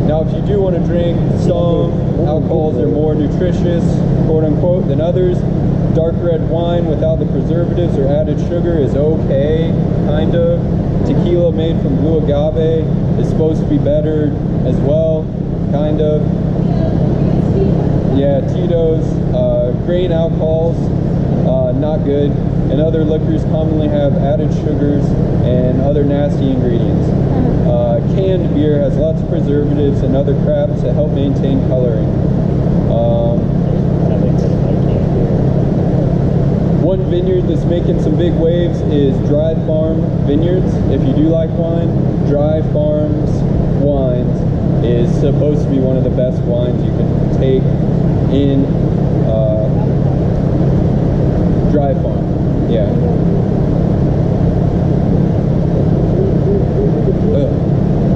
Now, if you do want to drink, some alcohols are more nutritious, quote unquote, than others. Dark red wine without the preservatives or added sugar is okay, kind of. Tequila made from blue agave is supposed to be better as well, kind of. Yeah, Tito's, Grain alcohols, not good. And other liquors commonly have added sugars and other nasty ingredients. Canned beer has lots of preservatives and other crap to help maintain coloring. One vineyard that's making some big waves is Dry Farm Vineyards. If you do like wine, Dry Farms Wines is supposed to be one of the best wines you can take in Dry Farm. Yeah.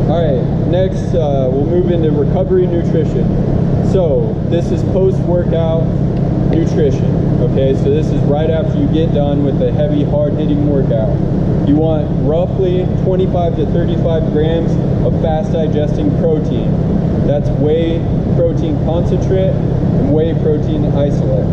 Alright, next we'll move into recovery nutrition. So this is post-workout nutrition. Okay, so this is right after you get done with a heavy, hard-hitting workout. You want roughly 25 to 35 grams of fast-digesting protein. That's whey protein concentrate and whey protein isolate.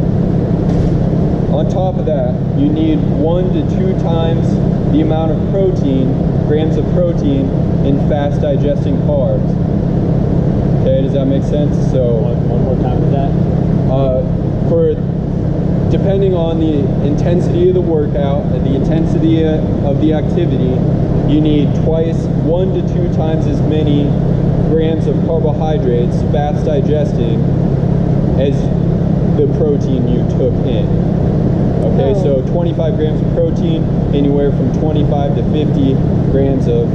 On top of that, you need 1 to 2 times the amount of protein, grams of protein, in fast-digesting carbs. Okay, does that make sense? So one more time with that. Depending on the intensity of the workout and the intensity of the activity, you need 1 to 2 times as many grams of carbohydrates, fast digesting, as the protein you took in. Okay, so 25 grams of protein, anywhere from 25 to 50 grams of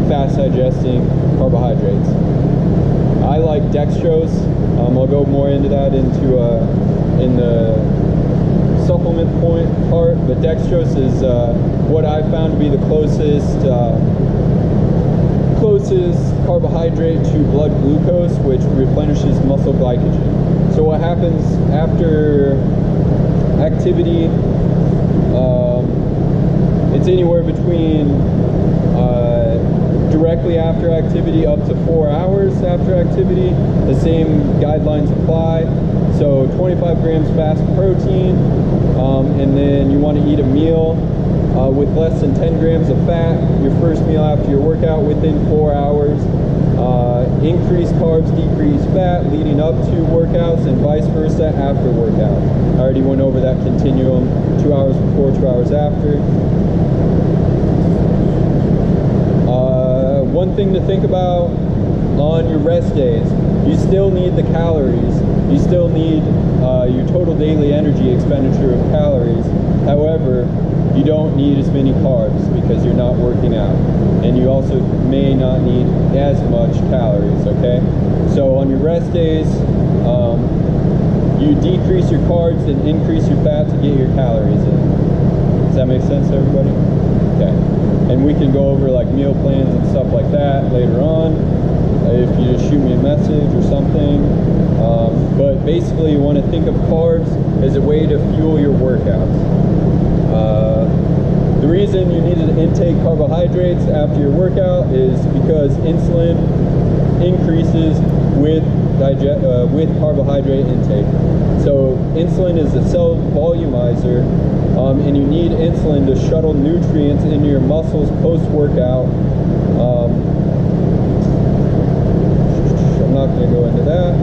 fast digesting carbohydrates. I like dextrose. I'll go more into that in the supplement point part, but dextrose is what I found to be the closest carbohydrate to blood glucose, which replenishes muscle glycogen. So what happens after activity, it's anywhere between directly after activity up to 4 hours after activity. The same guidelines apply. So 25 grams fast protein, and then you want to eat a meal with less than 10 grams of fat, your first meal after your workout within 4 hours. Increase carbs, decrease fat leading up to workouts, and vice versa after workout. I already went over that continuum, 2 hours before, 2 hours after. One thing to think about on your rest days, you still need the calories. You still need your total daily energy expenditure of calories. However, you don't need as many carbs because you're not working out. And you also may not need as much calories, okay? So on your rest days, you decrease your carbs and increase your fat to get your calories in. Does that make sense to everybody? Okay. And we can go over like meal plans and stuff like that later on, if you just shoot me a message or something. But basically you want to think of carbs as a way to fuel your workouts. The reason you need to intake carbohydrates after your workout is because insulin increases with carbohydrate intake. So insulin is a cell volumizer, and you need insulin to shuttle nutrients into your muscles post-workout. I'm not going to go into that.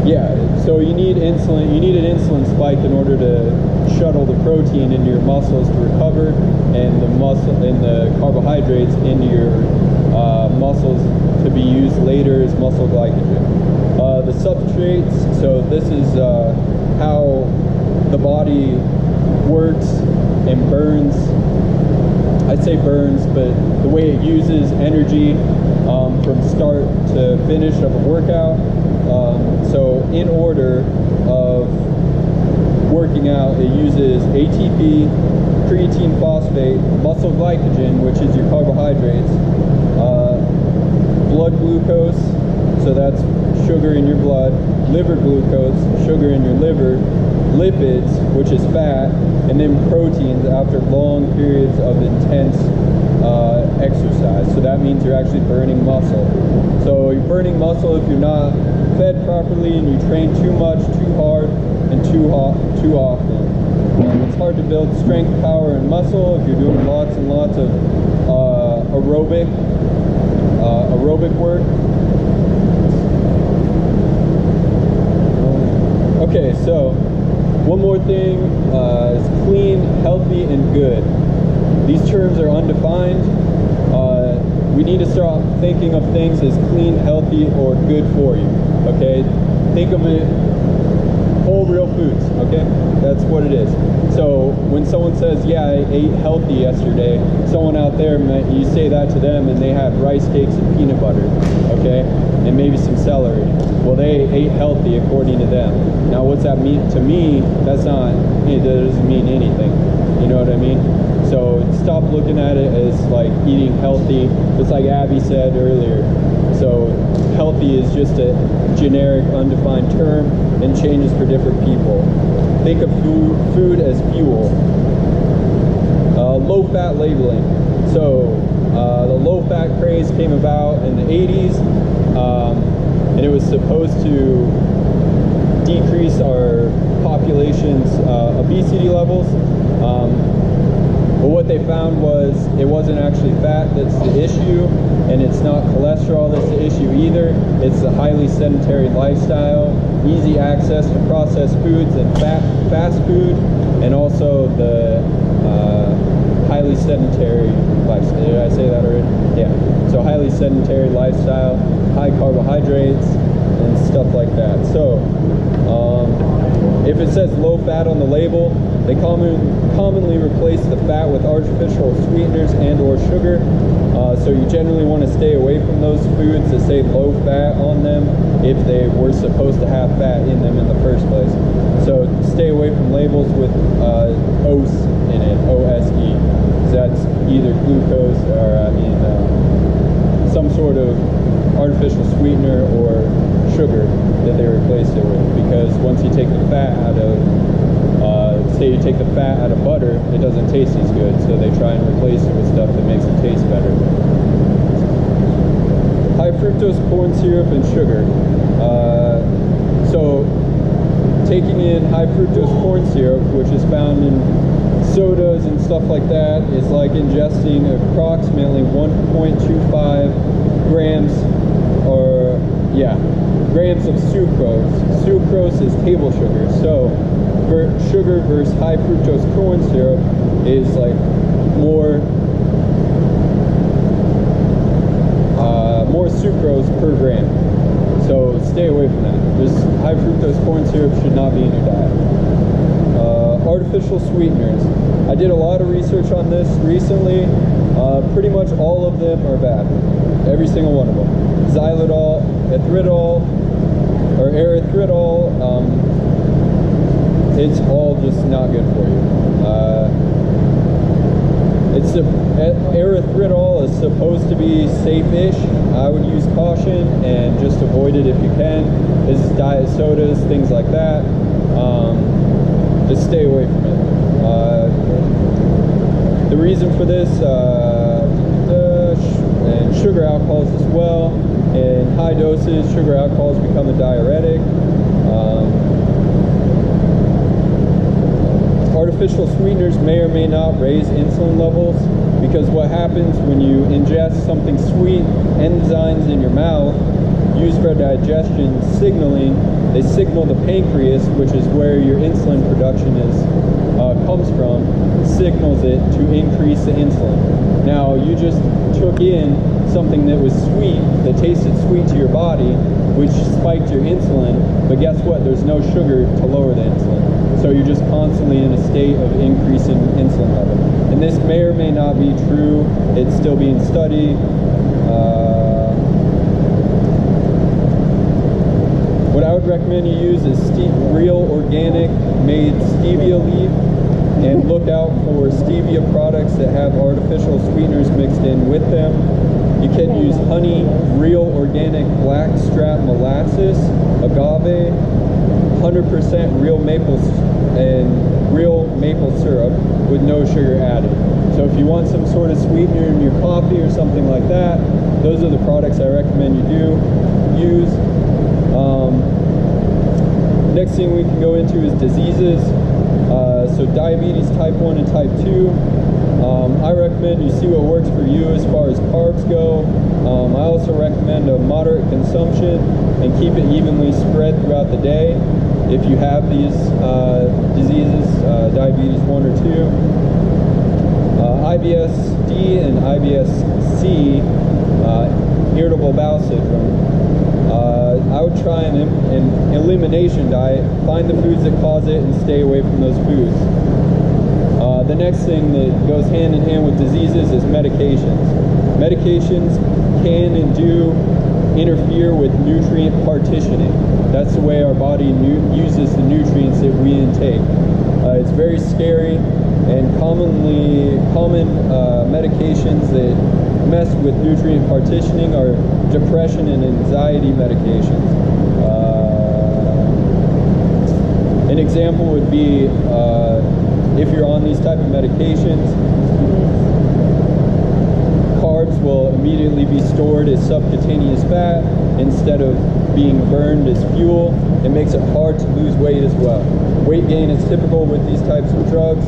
Yeah, so you need insulin. You need an insulin spike in order to shuttle the protein into your muscles to recover, and the carbohydrates into your muscles to be used later as muscle glycogen. The substrates. So this is how the body works and burns. I'd say burns, but the way it uses energy from start to finish of a workout. So in order of working out, it uses ATP, creatine phosphate, muscle glycogen, which is your carbohydrates, blood glucose, so that's sugar in your blood, liver glucose, sugar in your liver, lipids, which is fat, and then proteins after long periods of intense exercise. So that means you're actually burning muscle. So you're burning muscle if you're not fed properly and you train too much, too hard, and too often. It's hard to build strength, power, and muscle if you're doing lots and lots of aerobic work. Okay, so one more thing is clean, healthy, and good. These terms are undefined. We need to start thinking of things as clean, healthy, or good for you. Okay, think of it whole real foods. Okay, that's what it is. So when someone says, yeah, I ate healthy yesterday, someone out there, you say that to them and they have rice cakes and peanut butter, okay, and maybe some celery. Well, they ate healthy according to them. Now what's that mean to me? That doesn't mean anything. You know what I mean? So stop looking at it as like eating healthy, just like Abby said earlier. So healthy is just a generic, undefined term and changes for different people. Think of food as fuel. Low-fat labeling. So the low-fat craze came about in the 80s, and it was supposed to decrease our population's obesity levels. But what they found was it wasn't actually fat that's the issue, and it's not cholesterol that's the issue either. It's the highly sedentary lifestyle, easy access to processed foods and fast food, and also the highly sedentary lifestyle. Did I say that already? Yeah. So highly sedentary lifestyle, high carbohydrates, and stuff like that. So if it says low fat on the label, they commonly replace the fat with artificial sweeteners and or sugar. So you generally want to stay away from those foods that say low fat on them if they were supposed to have fat in them in the first place. So stay away from labels with OSE in it, O-S-E. That's either glucose or some sort of artificial sweetener or sugar that they replaced it with, because once you take the fat out of say you take the fat out of butter, it doesn't taste as good, so they try and replace it with stuff that makes it taste better. High fructose corn syrup and sugar. So taking in high fructose corn syrup, which is found in sodas and stuff like that, is like ingesting approximately 1.25 grams grams of sucrose. Sucrose is table sugar. So sugar versus high fructose corn syrup is like more sucrose per gram. So stay away from that. This high fructose corn syrup should not be in your diet. Artificial sweeteners. I did a lot of research on this recently. Pretty much all of them are bad. Every single one of them. Xylitol, erythritol, it's all just not good for you. Erythritol is supposed to be safe-ish. I would use caution and just avoid it if you can. This is diet sodas, things like that. Just stay away from it. The reason for this, and sugar alcohols as well. In high doses, sugar alcohols become a diuretic. Artificial sweeteners may or may not raise insulin levels, because what happens when you ingest something sweet, enzymes in your mouth used for digestion they signal the pancreas, which is where your insulin production comes from, signals it to increase the insulin. Now you just took in something that was sweet, that tasted sweet to your body, which spiked your insulin, but guess what? There's no sugar to lower the insulin. So you're just constantly in a state of increasing insulin level. And this may or may not be true. It's still being studied. What I would recommend you use is real organic made stevia leaf, and look out for stevia products that have artificial sweeteners mixed in with them. You can use honey, real organic blackstrap molasses, agave, 100% real maple syrup with no sugar added. So if you want some sort of sweetener in your coffee or something like that, those are the products I recommend you use. Next thing we can go into is diseases. So diabetes type 1 and type 2. I recommend you see what works for you as far as carbs go. I also recommend a moderate consumption and keep it evenly spread throughout the day. if you have these diseases, diabetes 1 or 2. IBS-D and IBS-C, irritable bowel syndrome. I would try an elimination diet, find the foods that cause it and stay away from those foods. The next thing that goes hand in hand with diseases is medications. Medications can and do interfere with nutrient partitioning. That's the way our body uses the nutrients that we intake. It's very scary, and common medications that mess with nutrient partitioning are depression and anxiety medications. An example would be if you're on these type of medications, carbs will immediately be stored as subcutaneous fat instead of being burned as fuel. It makes it hard to lose weight as well. Weight gain is typical with these types of drugs.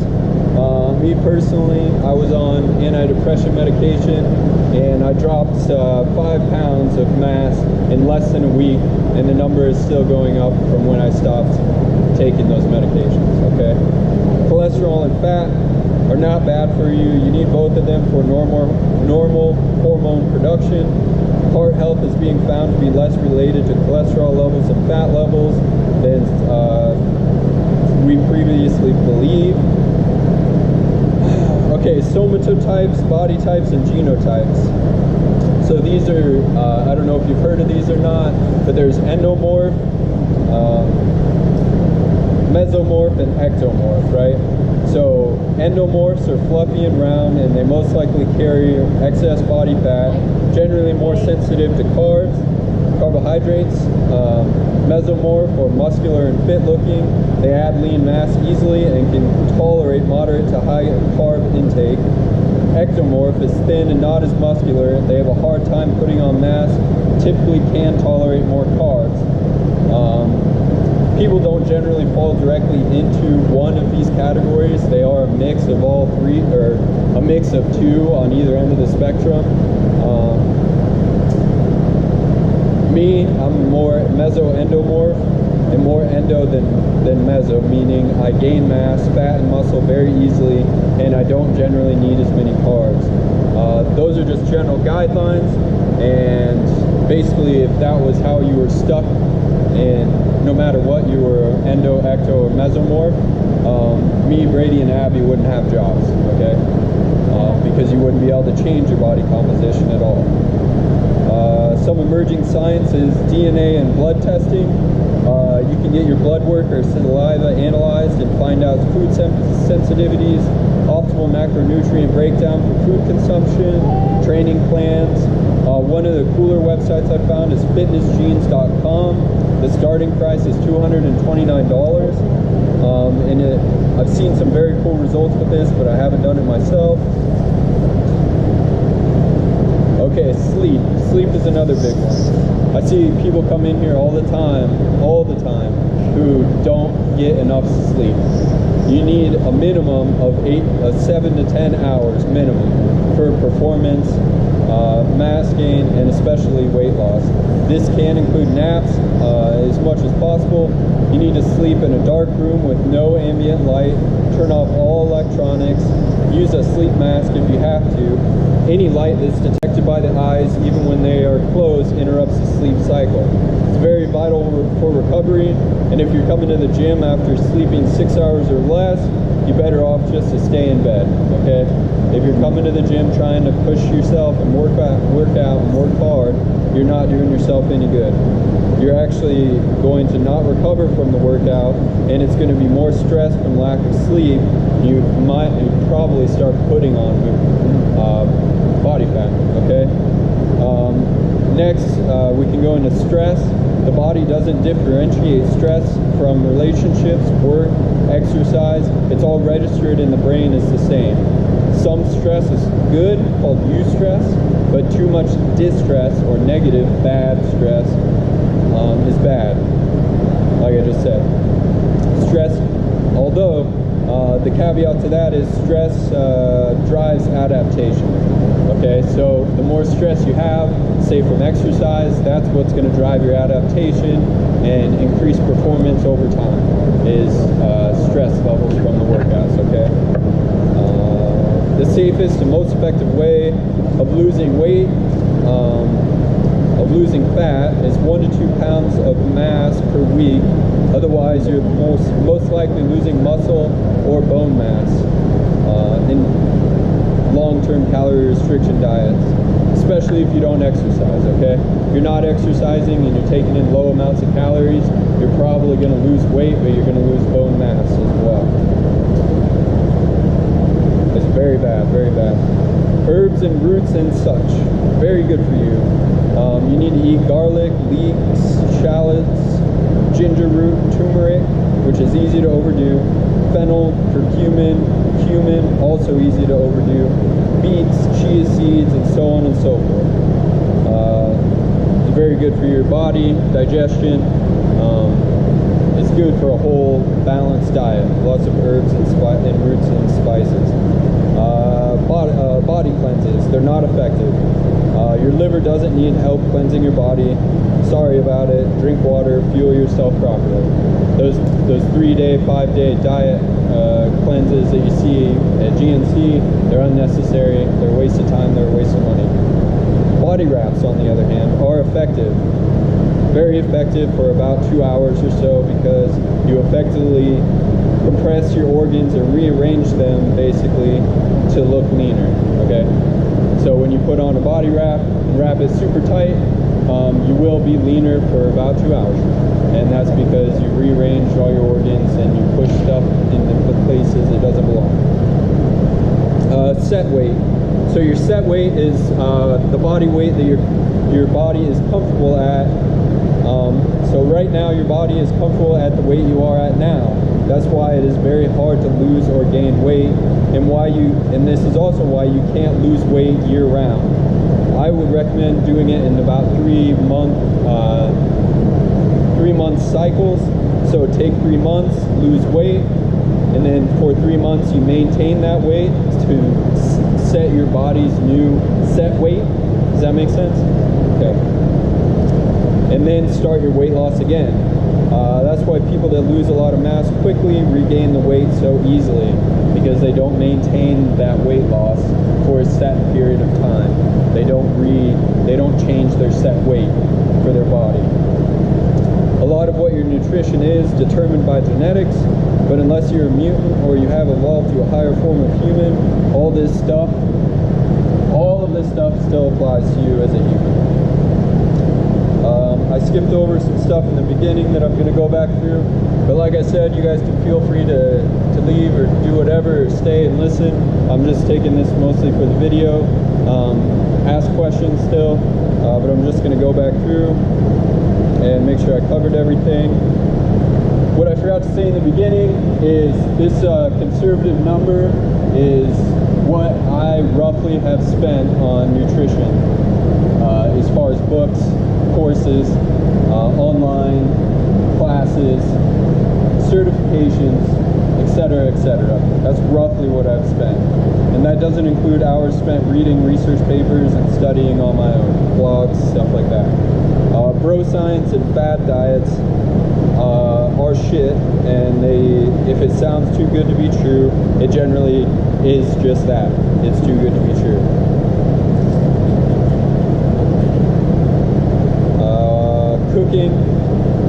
Me personally, I was on antidepressant medication and I dropped 5 pounds of mass in less than a week, and the number is still going up from when I stopped taking those medications, okay? Cholesterol and fat are not bad for you. You need both of them for normal hormone production. Heart health is being found to be less related to cholesterol levels and fat levels than we previously believed. Okay, somatotypes, body types, and genotypes. So these are, I don't know if you've heard of these or not, but there's endomorph, mesomorph, and ectomorph, right? So endomorphs are fluffy and round, and they most likely carry excess body fat, generally more sensitive to carbs, carbohydrates. Mesomorph, or muscular and fit looking, they add lean mass easily and can tolerate moderate to high carb intake. Ectomorph is thin and not as muscular. They have a hard time putting on mass, typically can tolerate more carbs. People don't generally fall directly into one of these categories. They are a mix of all three, or a mix of two on either end of the spectrum. Me, I'm more meso-endomorph, and more endo than meso, meaning I gain mass, fat, and muscle very easily, and I don't generally need as many carbs. Those are just general guidelines, and basically if that was how you were stuck, and no matter what, you were endo, ecto, or mesomorph, me, Brady, and Abby wouldn't have jobs, okay? Because you wouldn't be able to change your body composition at all. Some emerging science is DNA and blood testing. You can get your blood work or saliva analyzed and find out food sensitivities, optimal macronutrient breakdown for food consumption, training plans. One of the cooler websites I found is fitnessgenes.com. The starting price is $229. I've seen some very cool results with this, but I haven't done it myself. Okay, sleep. Sleep is another big one. I see people come in here all the time, who don't get enough sleep. You need a minimum of 7 to 10 hours minimum for performance, mass gain, and especially weight loss. This can include naps as much as possible. You need to sleep in a dark room with no ambient light. Turn off all electronics. Use a sleep mask if you have to. Any light that's detected by the eyes, even when they are closed, interrupts the sleep cycle. It's very vital for recovery, and if you're coming to the gym after sleeping 6 hours or less, you're better off just to stay in bed, okay? If you're coming to the gym trying to push yourself and work out and work hard, you're not doing yourself any good. You're actually going to not recover from the workout, and it's going to be more stress from lack of sleep. You might probably start putting on body fat, okay? Next, we can go into stress. The body doesn't differentiate stress from relationships, work, exercise. It's all registered in the brain as the same. Some stress is good, called eustress, but too much distress or negative, bad stress is bad, like I just said. Stress, although the caveat to that is stress drives adaptation. Okay, so the more stress you have, say from exercise, that's what's going to drive your adaptation and increase performance over time. levels from the workouts, okay? The safest and most effective way of losing weight, of losing fat, is 1 to 2 pounds of mass per week. Otherwise, you're most likely losing muscle or bone mass in long-term calorie restriction diets, especially if you don't exercise, okay? If you're not exercising and you're taking in low amounts of calories, you're probably going to lose weight, but you're going to lose bone mass as well. It's very bad, very bad. Herbs and roots and such, very good for you. You need to eat garlic, leeks, shallots, ginger root, turmeric, which is easy to overdo, fennel, curcumin, cumin, also easy to overdo, beets, chia seeds, and so on and so forth. It's very good for your body, digestion. It's good for a whole balanced diet. Lots of herbs and roots and spices. Body cleanses, they're not effective. Your liver doesn't need help cleansing your body. Sorry about it. Drink water, fuel yourself properly. Those 3-day, 5-day diet cleanses that you see at GNC, they're unnecessary. They're a waste of time. They're a waste of money. Body wraps, on the other hand, are effective. Very effective for about 2 hours or so, because you effectively compress your organs and rearrange them basically to look leaner, okay? So when you put on a body wrap and wrap it super tight, you will be leaner for about 2 hours. And that's because you rearrange all your organs and you push stuff into the places it doesn't belong. Set weight. So your set weight is the body weight that your body is comfortable at. So right now your body is comfortable at the weight you are at now. That's why it is very hard to lose or gain weight, and this is also why you can't lose weight year round. I would recommend doing it in about 3 month cycles. So take 3 months, lose weight, and then for 3 months you maintain that weight to set your body's new set weight. Does that make sense? Okay. And then start your weight loss again. That's why people that lose a lot of mass quickly regain the weight so easily, because they don't maintain that weight loss for a set period of time. They don't change their set weight for their body. A lot of what your nutrition is determined by genetics, but unless you're a mutant or you have evolved to a higher form of human, all of this stuff still applies to you as a human. I skipped over some stuff in the beginning that I'm going to go back through, but like I said, you guys can feel free to leave or do whatever, or stay and listen. I'm just taking this mostly for the video. Ask questions still, but I'm just going to go back through and make sure I covered everything. What I forgot to say in the beginning is this conservative number is what I roughly have spent on nutrition, as far as books, courses, online classes, certifications, etc., etc. That's roughly what I've spent. And that doesn't include hours spent reading research papers and studying on my own, blogs, stuff like that. Bro science and fad diets are shit, and if it sounds too good to be true, it generally is just that. It's too good to be true. Cooking.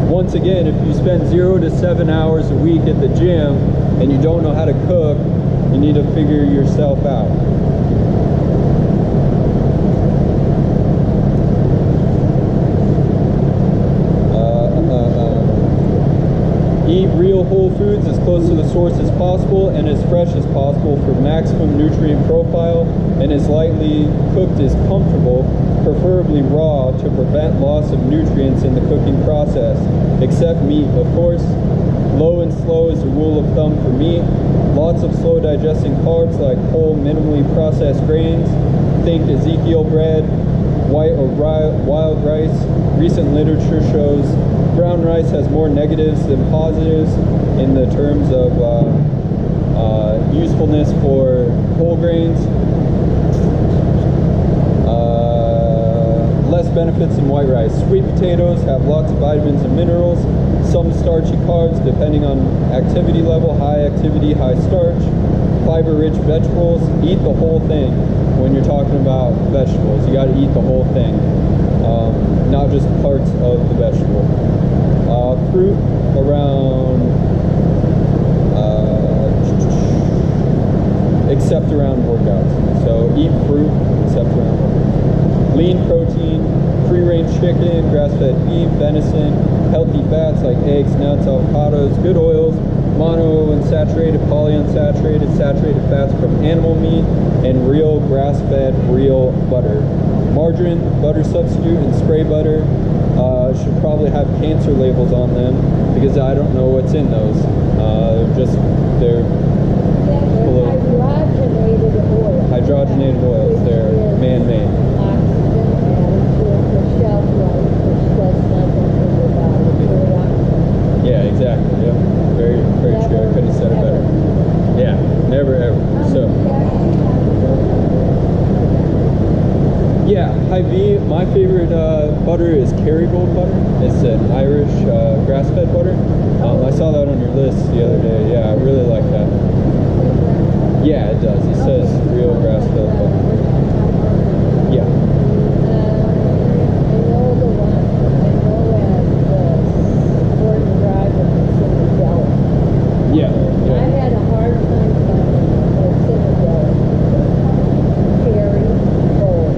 Once again, if you spend 0 to 7 hours a week at the gym and you don't know how to cook, you need to figure yourself out. Eat real whole foods as close to the source as possible and as fresh as possible for maximum nutrient profile, and as lightly cooked as comfortable, preferably raw, to prevent loss of nutrients in the cooking process, except meat, of course. Low and slow is the rule of thumb for meat. Lots of slow digesting carbs like whole, minimally processed grains. Think Ezekiel bread, white or wild rice. Recent literature shows brown rice has more negatives than positives in the terms of usefulness for whole grains. less benefits than white rice. Sweet potatoes have lots of vitamins and minerals. Some starchy carbs depending on activity level, high activity, high starch. Fiber-rich vegetables, eat the whole thing. When you're talking about vegetables, you got to eat the whole thing, not just parts of the vegetable. Fruit around, except around workouts. So eat fruit except around workouts. Lean protein, free-range chicken, grass-fed beef, venison, healthy fats like eggs, nuts, avocados, good oils, monounsaturated, polyunsaturated, saturated fats from animal meat, and real grass-fed real butter. Margarine, butter substitute, and spray butter should probably have cancer labels on them because I don't know what's in those. They're full of hydrogenated oils. They're man-made. Yeah, exactly. Yep. Very, very true. I couldn't have said it better. Yeah, never ever. So, yeah, Hy-Vee. My favorite butter is Kerrygold butter. It's an Irish grass-fed butter. I saw that on your list the other day. Yeah, I really like that. Yeah, it does. It says real grass-fed butter. Yeah. Yeah. I had a hard time finding what's in the dough. Kerrygold.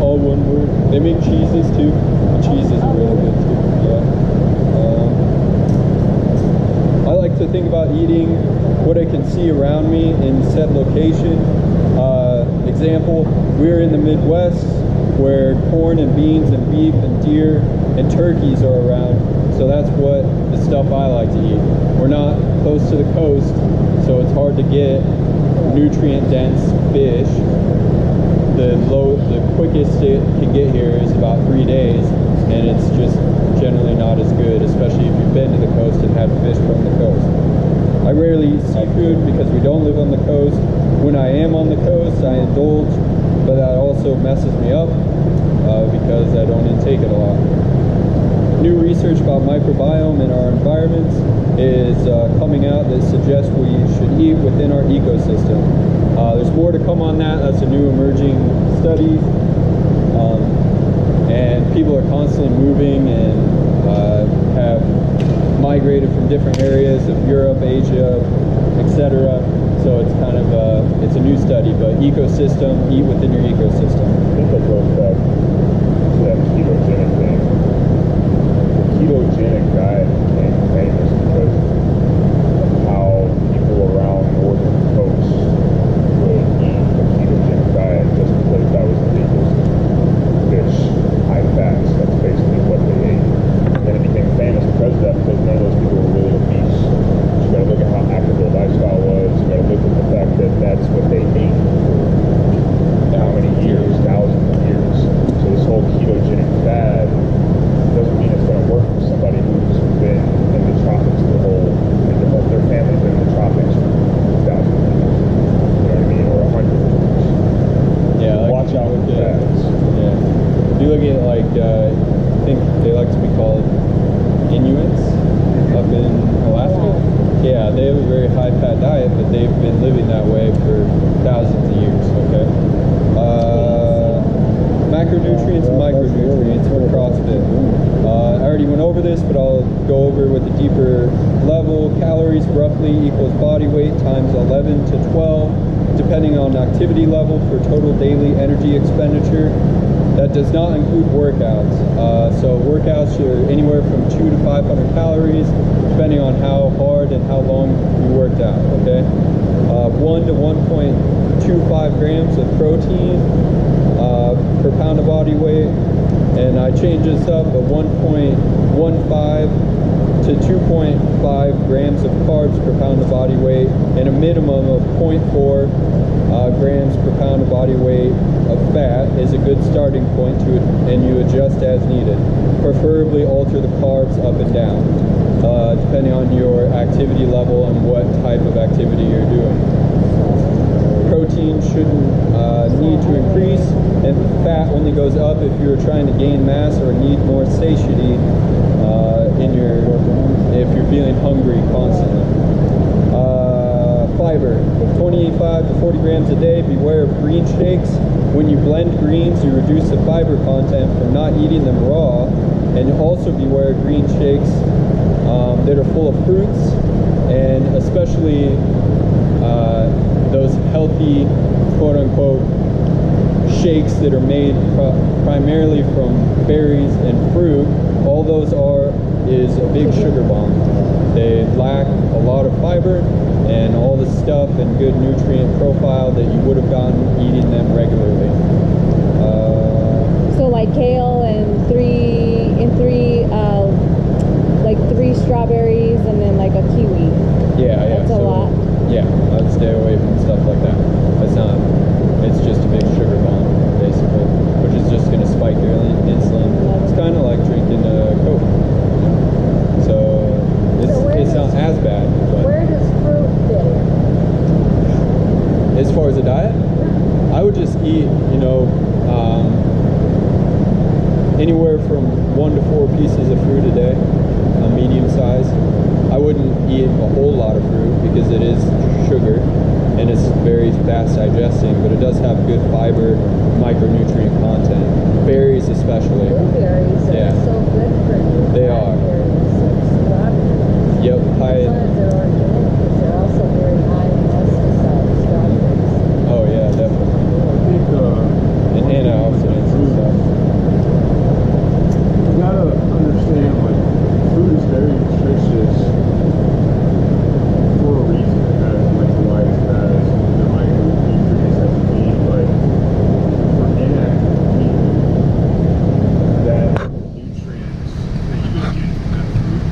All one word. They make cheeses too. The cheeses are really good too. Yeah. I like to think about eating what I can see around me in said location. Example, we're in the Midwest where corn and beans and beef and deer and turkeys are around. So that's what the stuff I like to eat. We're not close to the coast, so it's hard to get nutrient-dense fish. The quickest it can get here is about 3 days, and it's just generally not as good, especially if you've been to the coast and had fish from the coast. I rarely eat seafood because we don't live on the coast. When I am on the coast, I indulge, but that also messes me up because I don't intake it a lot. New research about microbiome in our environments is coming out that suggests we should eat within our ecosystem. There's more to come on that. That's a new emerging study. And people are constantly moving and have migrated from different areas of Europe, Asia, etc. So it's kind of it's a new study, but ecosystem, eat within your ecosystem. I think that goes back to that ketogenic thing. The ketogenic diet became famous because of how people around northern coast would eat a ketogenic diet just because that was the cheapest fish, high fats. That's basically what they ate. And it became famous because of that, because none of those people were really obese. You gotta look at how active their lifestyle was. You gotta look at the fact that that's what they ate for how many years, thousands of years. So this whole ketogenic fad doesn't mean it's gonna work for somebody who's been in the tropics their family's been in the tropics for thousands of years. You know what I mean? Or 100 years. Yeah, like Watch out with fads. Yeah. If you look at like, I think they like to be called Inuits up in Alaska. Yeah, they have a very high fat diet, but they've been living that way for thousands of years, okay? Macronutrients and micronutrients for CrossFit. I already went over this, but I'll go over with a deeper level. Calories roughly equals body weight times 11 to 12, depending on activity level for total daily energy expenditure. That does not include workouts. So workouts are anywhere from 200 to 500 calories, depending on how hard and how long you worked out, okay? 1 to 1.25 grams of protein per pound of body weight. And I changed this up, but 1.15 to 2.5 grams of carbs per pound of body weight, and a minimum of 0.4 grams per pound of body weight of fat is a good starting point and you adjust as needed. Preferably alter the carbs up and down, depending on your activity level and what type of activity you're doing. Protein protein shouldn't need to increase, and fat only goes up if you're trying to gain mass or need more satiety if you're feeling hungry constantly. Fiber, 25 to 40 grams a day. Beware of green shakes. When you blend greens, you reduce the fiber content from not eating them raw, and also beware of green shakes that are full of fruits, and especially those healthy, quote-unquote, shakes that are made primarily from berries and fruit. All those is a big sugar bomb. They lack a lot of fiber and all the stuff and good nutrient profile that you would have gotten eating them regularly. So like kale and three strawberries and then like a kiwi. Yeah, That's a lot. Yeah, I'd stay away from stuff like that. It's just a big sugar bomb, basically, which is just going to spike your insulin. It's kind of like drinking Coke. So it's not as bad. But Where does fruit fit in? as far as a diet, I would just eat, anywhere from 1 to 4 pieces of fruit a day, a medium size. I wouldn't eat a whole lot of fruit because it is sugar and it's very fast digesting, but it does have good fiber, micronutrient content. Berries especially. Blueberries are so good for you. They are. Blackberries and strawberries. Yep, high. As long as they're organic, because they're also very high in pesticides, strawberries. Oh yeah, definitely. I think And antioxidants and stuff. you gotta understand, like, food is very nutritious for a reason. It has electrolytes, it has the micronutrients that you need, but for inactive people, that nutrients that you would get from that food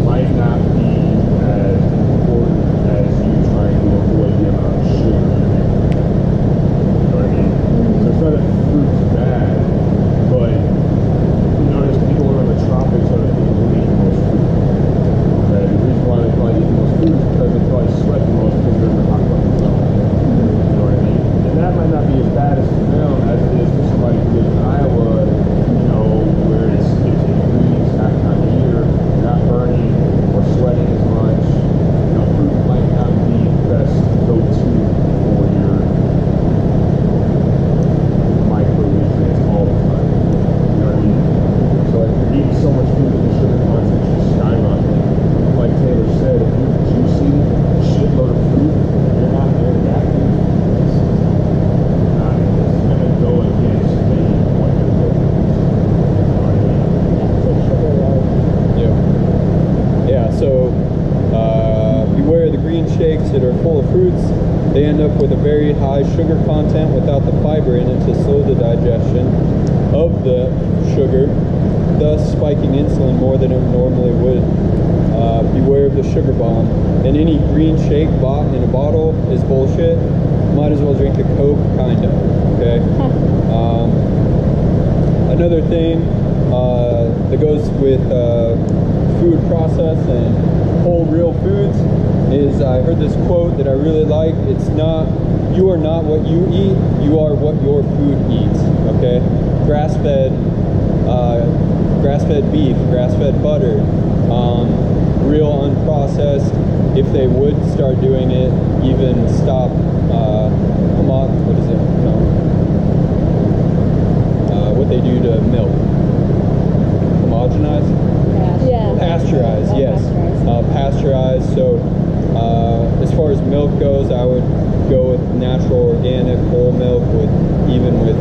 might not be as important as you trying to avoid the amount of sugar you're getting. You know what I mean? So it's not that fruit's bad, but you notice people around the tropics are the people who eat the most food. Okay? The reason why they probably eat the most food is because they probably sweat the most because they're in the hot weather zone. You know what I mean? And that might not be as bad as for them as it is for somebody who lives in Iowa, where it's 15 degrees half the time of year, you're not burning or sweating as much. Fruit might not be the best go-to for your micronutrients all the time. You know what I mean? So if you're eating so much food that the sugar content is just skyrocketing, like Taylor said, if you're juicing a shitload of fruit, you're not very active. It's going to go against maybe what you're doing. You know what I mean? Yeah, so beware of the green shakes that are full of fruits. They end up with a very high sugar content without the fiber in it to slow the digestion of the sugar, thus spiking insulin more than it normally would. Beware of the sugar bomb. And any green shake bought in a bottle is bullshit. Might as well drink a Coke, kind of. Okay. Another thing that goes with food process and whole real foods is, I heard this quote that I really like. It's not, you are not what you eat, you are what your food eats. Okay. Grass-fed beef, grass-fed butter, real unprocessed. If they would start doing it, even stop what they do to milk. Homogenize? Yeah. Pasteurize, yes. Pasteurize. So as far as milk goes, I would go with natural, organic, whole milk with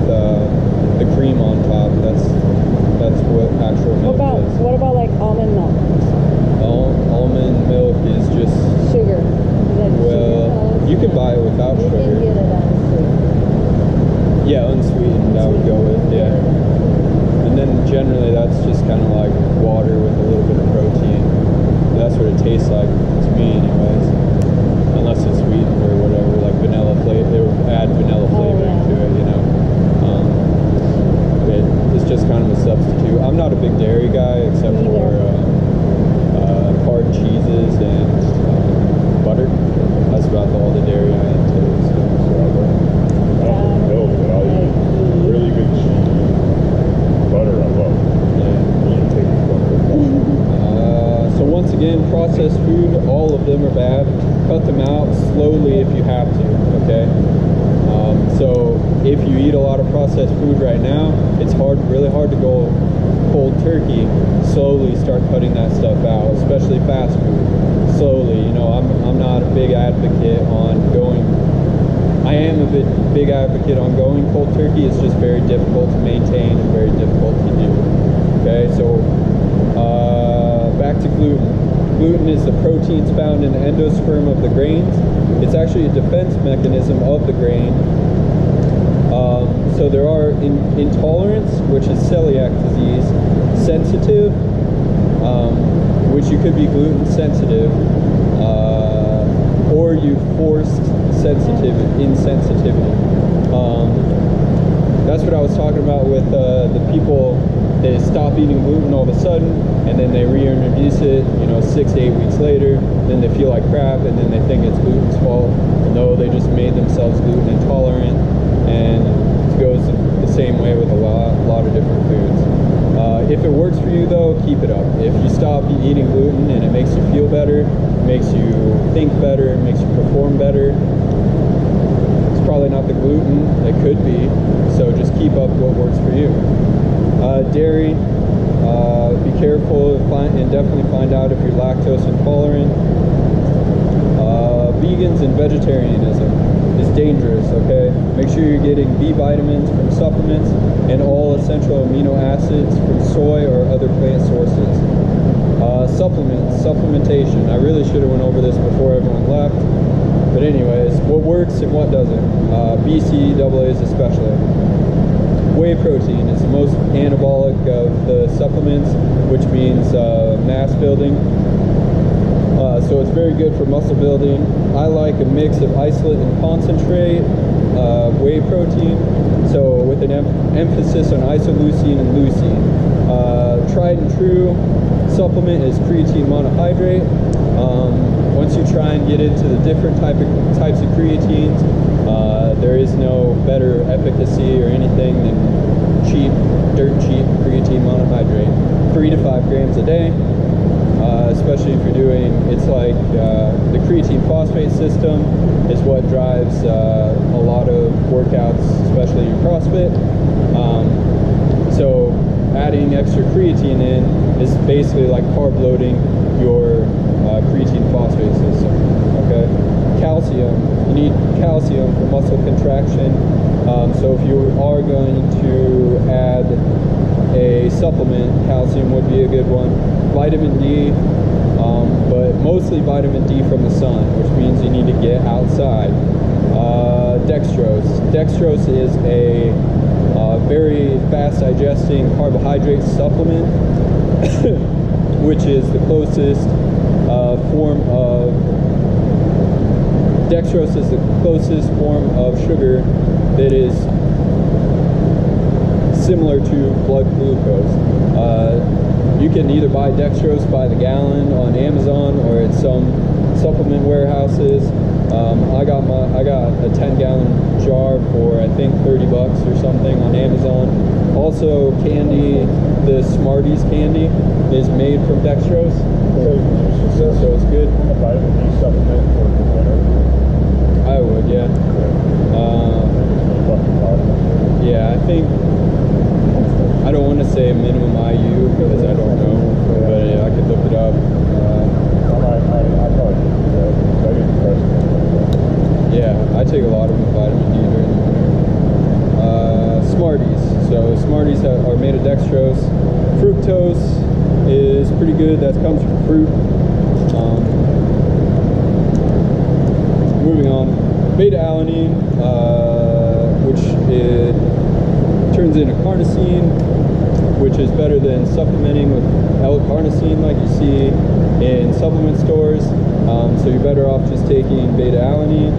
the cream on top. That's what actual milk is. What about like almond milk? Almond milk is just Sugar. Is that sugar? you can buy it without You can sugar. get it unsweetened. Yeah, unsweetened I would go with, yeah. And then generally that's just kind of like water with a little bit of protein. That's what it tastes like to me anyways. Unless it's sweetened or whatever, like vanilla flavor. They would add vanilla flavoring to it, It's just kind of a substitute. I'm not a big dairy guy except for hard cheeses and butter. That's about all the dairy I intake. again, processed food, all of them are bad. Cut them out slowly if you have to, okay? So if you eat a lot of processed food right now, it's really hard to go cold turkey. Slowly start cutting that stuff out, especially fast food. Slowly, you know, I'm not a big advocate on going. I am a big advocate on going cold turkey. It's just very difficult to maintain and very difficult to do. Okay, so back to gluten. Gluten is the proteins found in the endosperm of the grains. It's actually a defense mechanism of the grain. So there are intolerance, which is celiac disease, sensitive, which you could be gluten sensitive, or you forced insensitivity. That's what I was talking about with the people. They stop eating gluten all of a sudden, and then they reintroduce it, you know, 6 to 8 weeks later. Then they feel like crap, and then they think it's gluten's fault. No, they just made themselves gluten intolerant, and it goes the same way with a lot of different foods. If it works for you, though, keep it up. If you stop eating gluten and it makes you feel better, makes you think better, makes you perform better, it's probably not the gluten. It could be. So just keep up what works for you. Dairy, be careful and definitely find out if you're lactose intolerant. Vegans and vegetarianism is dangerous, okay? Make sure you're getting B vitamins from supplements and all essential amino acids from soy or other plant sources. Supplementation. I really should have went over this before everyone left. But anyways, what works and what doesn't. BCAAs especially. Whey protein is the most anabolic of the supplements, which means mass building. So it's very good for muscle building. I like a mix of isolate and concentrate whey protein, so with an emphasis on isoleucine and leucine. Tried and true supplement is creatine monohydrate. Once you try and get into the different types of creatines, there is no better efficacy or anything than dirt cheap creatine monohydrate. 3 to 5 grams a day. Especially if you're doing, it's like the creatine phosphate system is what drives a lot of workouts, especially your CrossFit. So adding extra creatine in is basically like carb loading your creatine phosphate system. Okay, calcium. You need calcium for muscle contraction. So if you are going to add a supplement, calcium would be a good one. Vitamin D, but mostly vitamin D from the sun, which means you need to get outside. Dextrose. Dextrose is a very fast digesting carbohydrate supplement, which is the closest form of dextrose is the closest form of sugar that is similar to blood glucose. You can either buy dextrose by the gallon on Amazon or at some supplement warehouses. I got a 10-gallon jar for I think $30 or something on Amazon. Also, candy, the Smarties candy is made from dextrose, so it's good. A vitamin D supplement for the winter. I would, yeah. Yeah, I think. I don't want to say minimum IU because I don't know, but yeah, I could look it up. I probably do that. I get depressed. Yeah, I take a lot of vitamin D during the winter. Smarties. So Smarties are made of dextrose. Fructose is pretty good. That comes from fruit. Moving on. Beta-alanine, which it turns into carnosine, which is better than supplementing with L-carnosine like you see in supplement stores. So you're better off just taking beta-alanine.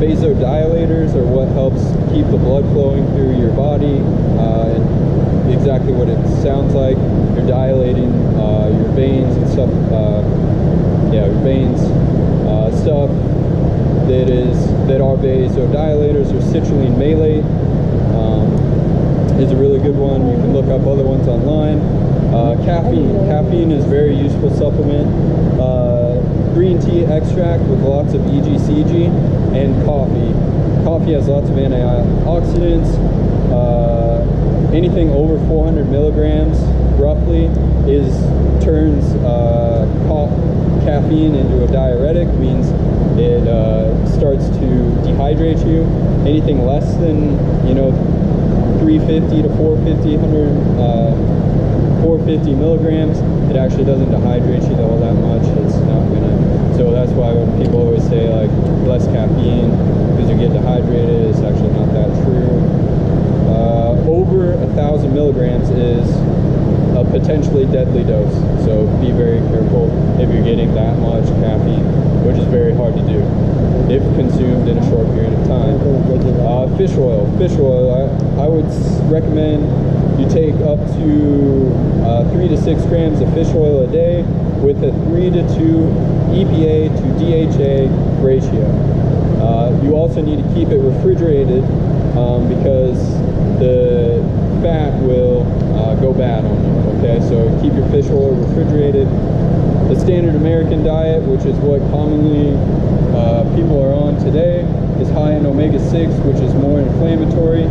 Vasodilators are what helps keep the blood flowing through your body, and exactly what it sounds like. You're dilating your veins and stuff. Your veins. Stuff that are vasodilators or citrulline malate. Is a really good one. You can look up other ones online. Caffeine is a very useful supplement. Green tea extract with lots of EGCG, and coffee. Coffee has lots of antioxidants. Anything over 400 milligrams, roughly, turns caffeine into a diuretic, means it starts to dehydrate you. Anything less than 350 to 450 milligrams, it actually doesn't dehydrate you all that much. It's not gonna. So that's why when people always say like less caffeine because you get dehydrated, it's actually not that true. Over 1,000 milligrams is a potentially deadly dose. So be very careful if you're getting that much caffeine, which is very hard to do if consumed in a short period of time. Fish oil. I would recommend you take up to 3 to 6 grams of fish oil a day with a 3 to 2 EPA to DHA ratio. You also need to keep it refrigerated because the fat will go bad on you. Okay, so keep your fish oil refrigerated. The standard American diet, which is what commonly people are on today, is high in omega-6, which is more inflammatory,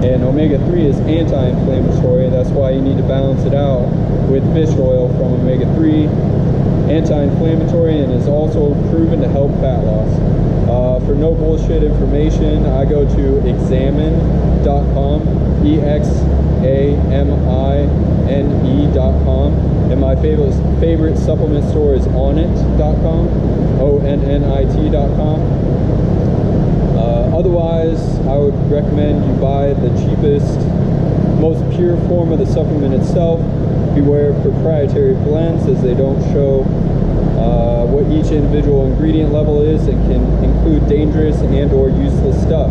and omega-3 is anti-inflammatory. That's why you need to balance it out with fish oil from omega-3, anti-inflammatory, and is also proven to help fat loss. For no bullshit information, I go to examine.com, examine.com, and my favorite supplement store is onnit.com, onnit.com. Otherwise, I would recommend you buy the cheapest, most pure form of the supplement itself. Beware of proprietary blends, as they don't show what each individual ingredient level is and can include dangerous and or useless stuff.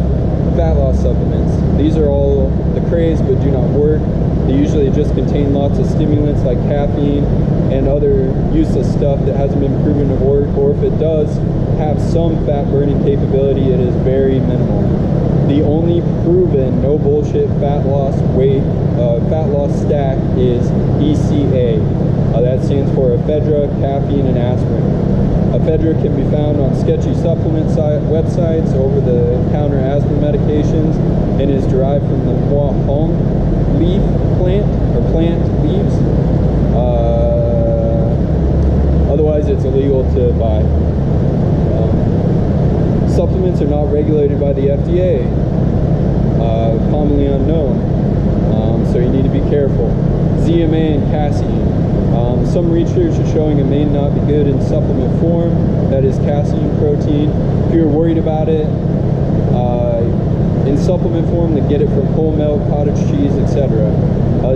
Fat loss supplements. These are all the craze but do not work. They usually just contain lots of stimulants like caffeine and other useless stuff that hasn't been proven to work, or if it does have some fat burning capability, it is very minimal. The only proven no bullshit fat loss stack is ECA. That stands for ephedra, caffeine, and aspirin. Ephedra can be found on sketchy supplement websites, over-the-counter asthma medications, and is derived from the Hoa Hong leaf plant, or plant leaves. Otherwise, it's illegal to buy. Supplements are not regulated by the FDA, commonly unknown, so you need to be careful. ZMA and casein. Some research is showing it may not be good in supplement form, that is casein protein. If you're worried about it, in supplement form, then get it from whole milk, cottage cheese, etc.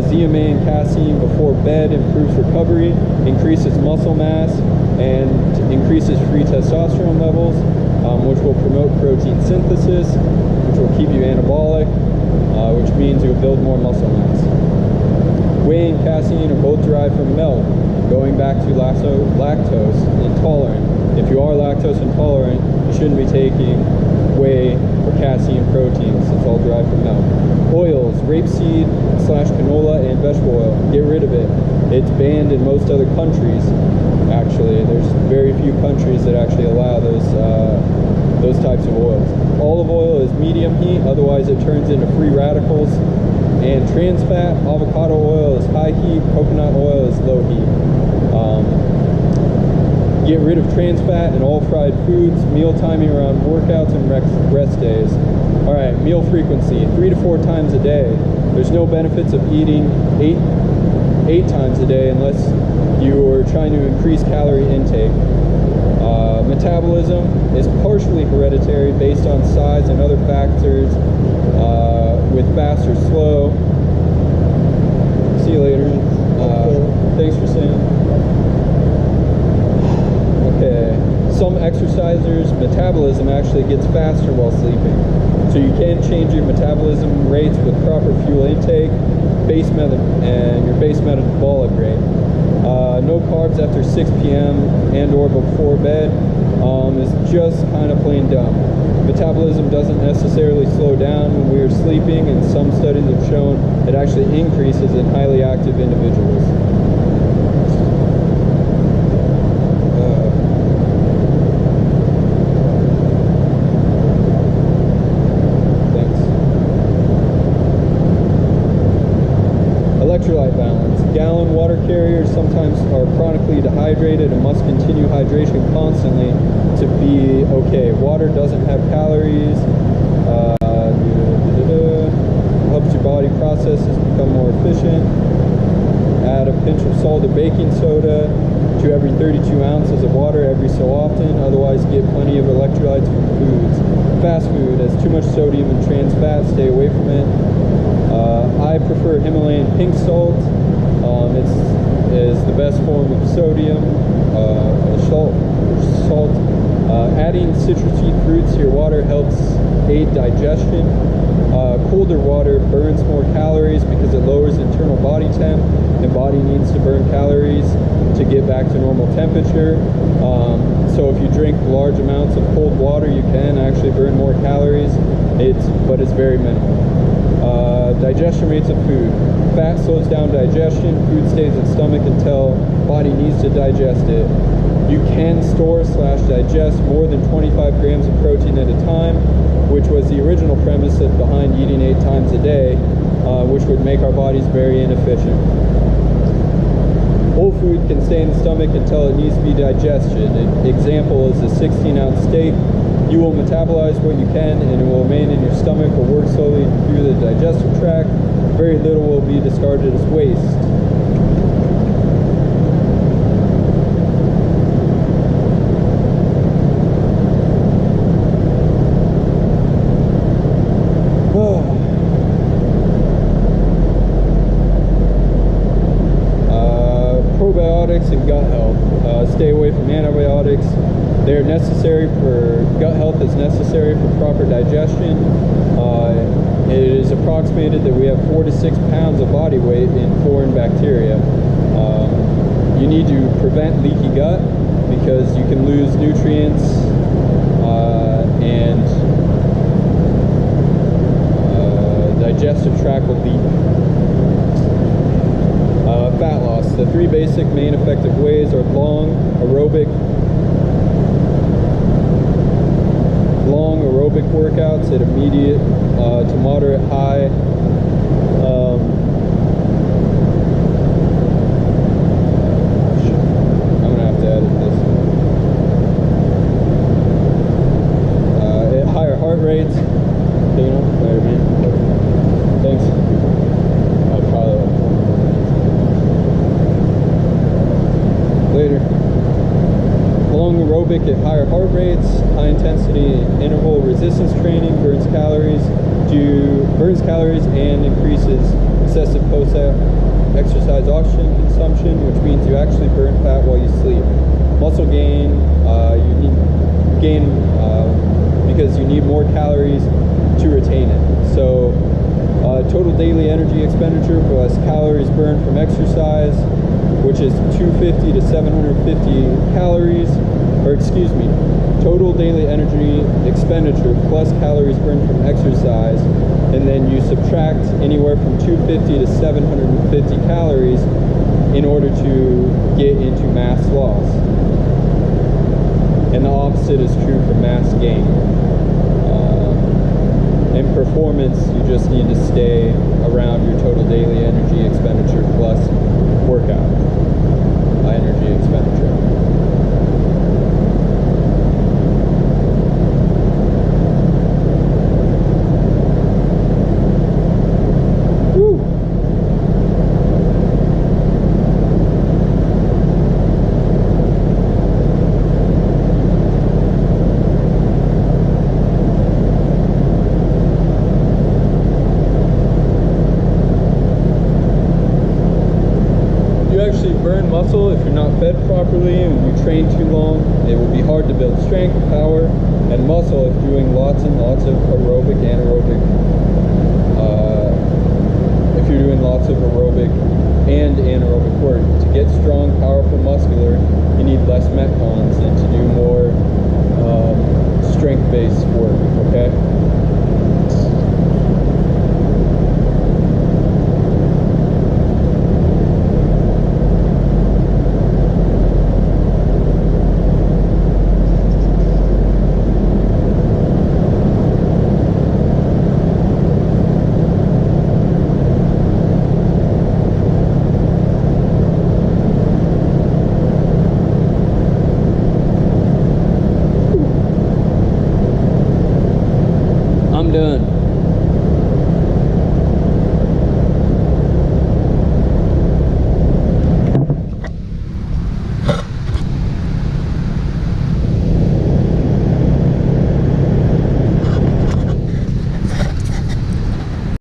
ZMA and casein before bed improves recovery, increases muscle mass, and increases free testosterone levels, which will promote protein synthesis, which will keep you anabolic, which means you'll build more muscle mass. Whey and casein are both derived from milk, going back to lactose intolerant. If you are lactose intolerant, you shouldn't be taking whey or casein proteins. It's all derived from milk. Oils, rapeseed / canola, and vegetable oil. Get rid of it. It's banned in most other countries. Actually, there's very few countries that actually allow those types of oils. Olive oil is medium heat, otherwise it turns into free radicals. And trans fat, avocado oil is high heat, coconut oil is low heat. Get rid of trans fat and all fried foods, meal timing around workouts and rest days. All right, meal frequency, 3 to 4 times a day. There's no benefits of eating eight times a day unless you are trying to increase calorie intake. Metabolism is partially hereditary based on size and other factors, with fast or slow. See you later. Thanks for saying. Okay. Some exercisers' metabolism actually gets faster while sleeping. So you can change your metabolism rates with proper fuel intake, and your base metabolic rate. No carbs after 6 p.m. and or before bed is just kind of plain dumb. Metabolism doesn't necessarily slow down when we are sleeping, and some studies have shown it actually increases in highly active individuals. hydration constantly to be okay. Water doesn't have calories. Helps your body processes become more efficient. Add a pinch of salt or baking soda to every 32 ounces of water every so often. Otherwise, get plenty of electrolytes from foods. Fast food has too much sodium and trans fat. Stay away from it. I prefer Himalayan pink salt. It is the best form of sodium. Salt. Adding citrusy fruits to your water helps aid digestion. Colder water burns more calories because it lowers internal body temp, and body needs to burn calories to get back to normal temperature. So if you drink large amounts of cold water, you can actually burn more calories, but it's very minimal. Digestion rates of food. Fat slows down digestion. Food stays in stomach until body needs to digest it. You can store/digest more than 25 grams of protein at a time, which was the original premise behind eating 8 times a day, which would make our bodies very inefficient. Whole food can stay in the stomach until it needs to be digested. An example is a 16-ounce steak. You will metabolize what you can, and it will remain in your stomach or work slowly through the digestive tract. Very little will be discarded as waste. Probiotics and gut health. Stay away from antibiotics. They're necessary for gut health, is necessary for proper digestion. It is approximated that we have 4 to 6 pounds of body weight in foreign bacteria. You need to prevent leaky gut because you can lose nutrients and digestive tract will leak. Fat loss. The 3 basic main effective ways are long aerobic workouts at immediate to moderate high I'm gonna have to edit this. At higher heart rates. Later, man. Thanks. I'll probably later. Long aerobic at higher heart rates, high intensity interval resistance training burns calories and increases excessive post-exercise oxygen consumption, which means you actually burn fat while you sleep. Muscle gain, you need gain because you need more calories to retain it. So total daily energy expenditure plus calories burned from exercise, which is 250 to 750 calories, or excuse me, total daily energy expenditure plus calories burned from exercise, and then you subtract anywhere from 250 to 750 calories in order to get into mass loss. And the opposite is true for mass gain. In performance, you just need to stay around your total daily energy expenditure plus workout energy expenditure. Woo. Burn muscle if you're not fed properly and you train too long. It will be hard to build strength, power, and muscle if doing lots and lots of aerobic, anaerobic. If you're doing lots of aerobic and anaerobic work. To get strong, powerful, muscular, you need less metcons and to do more strength-based work. Okay.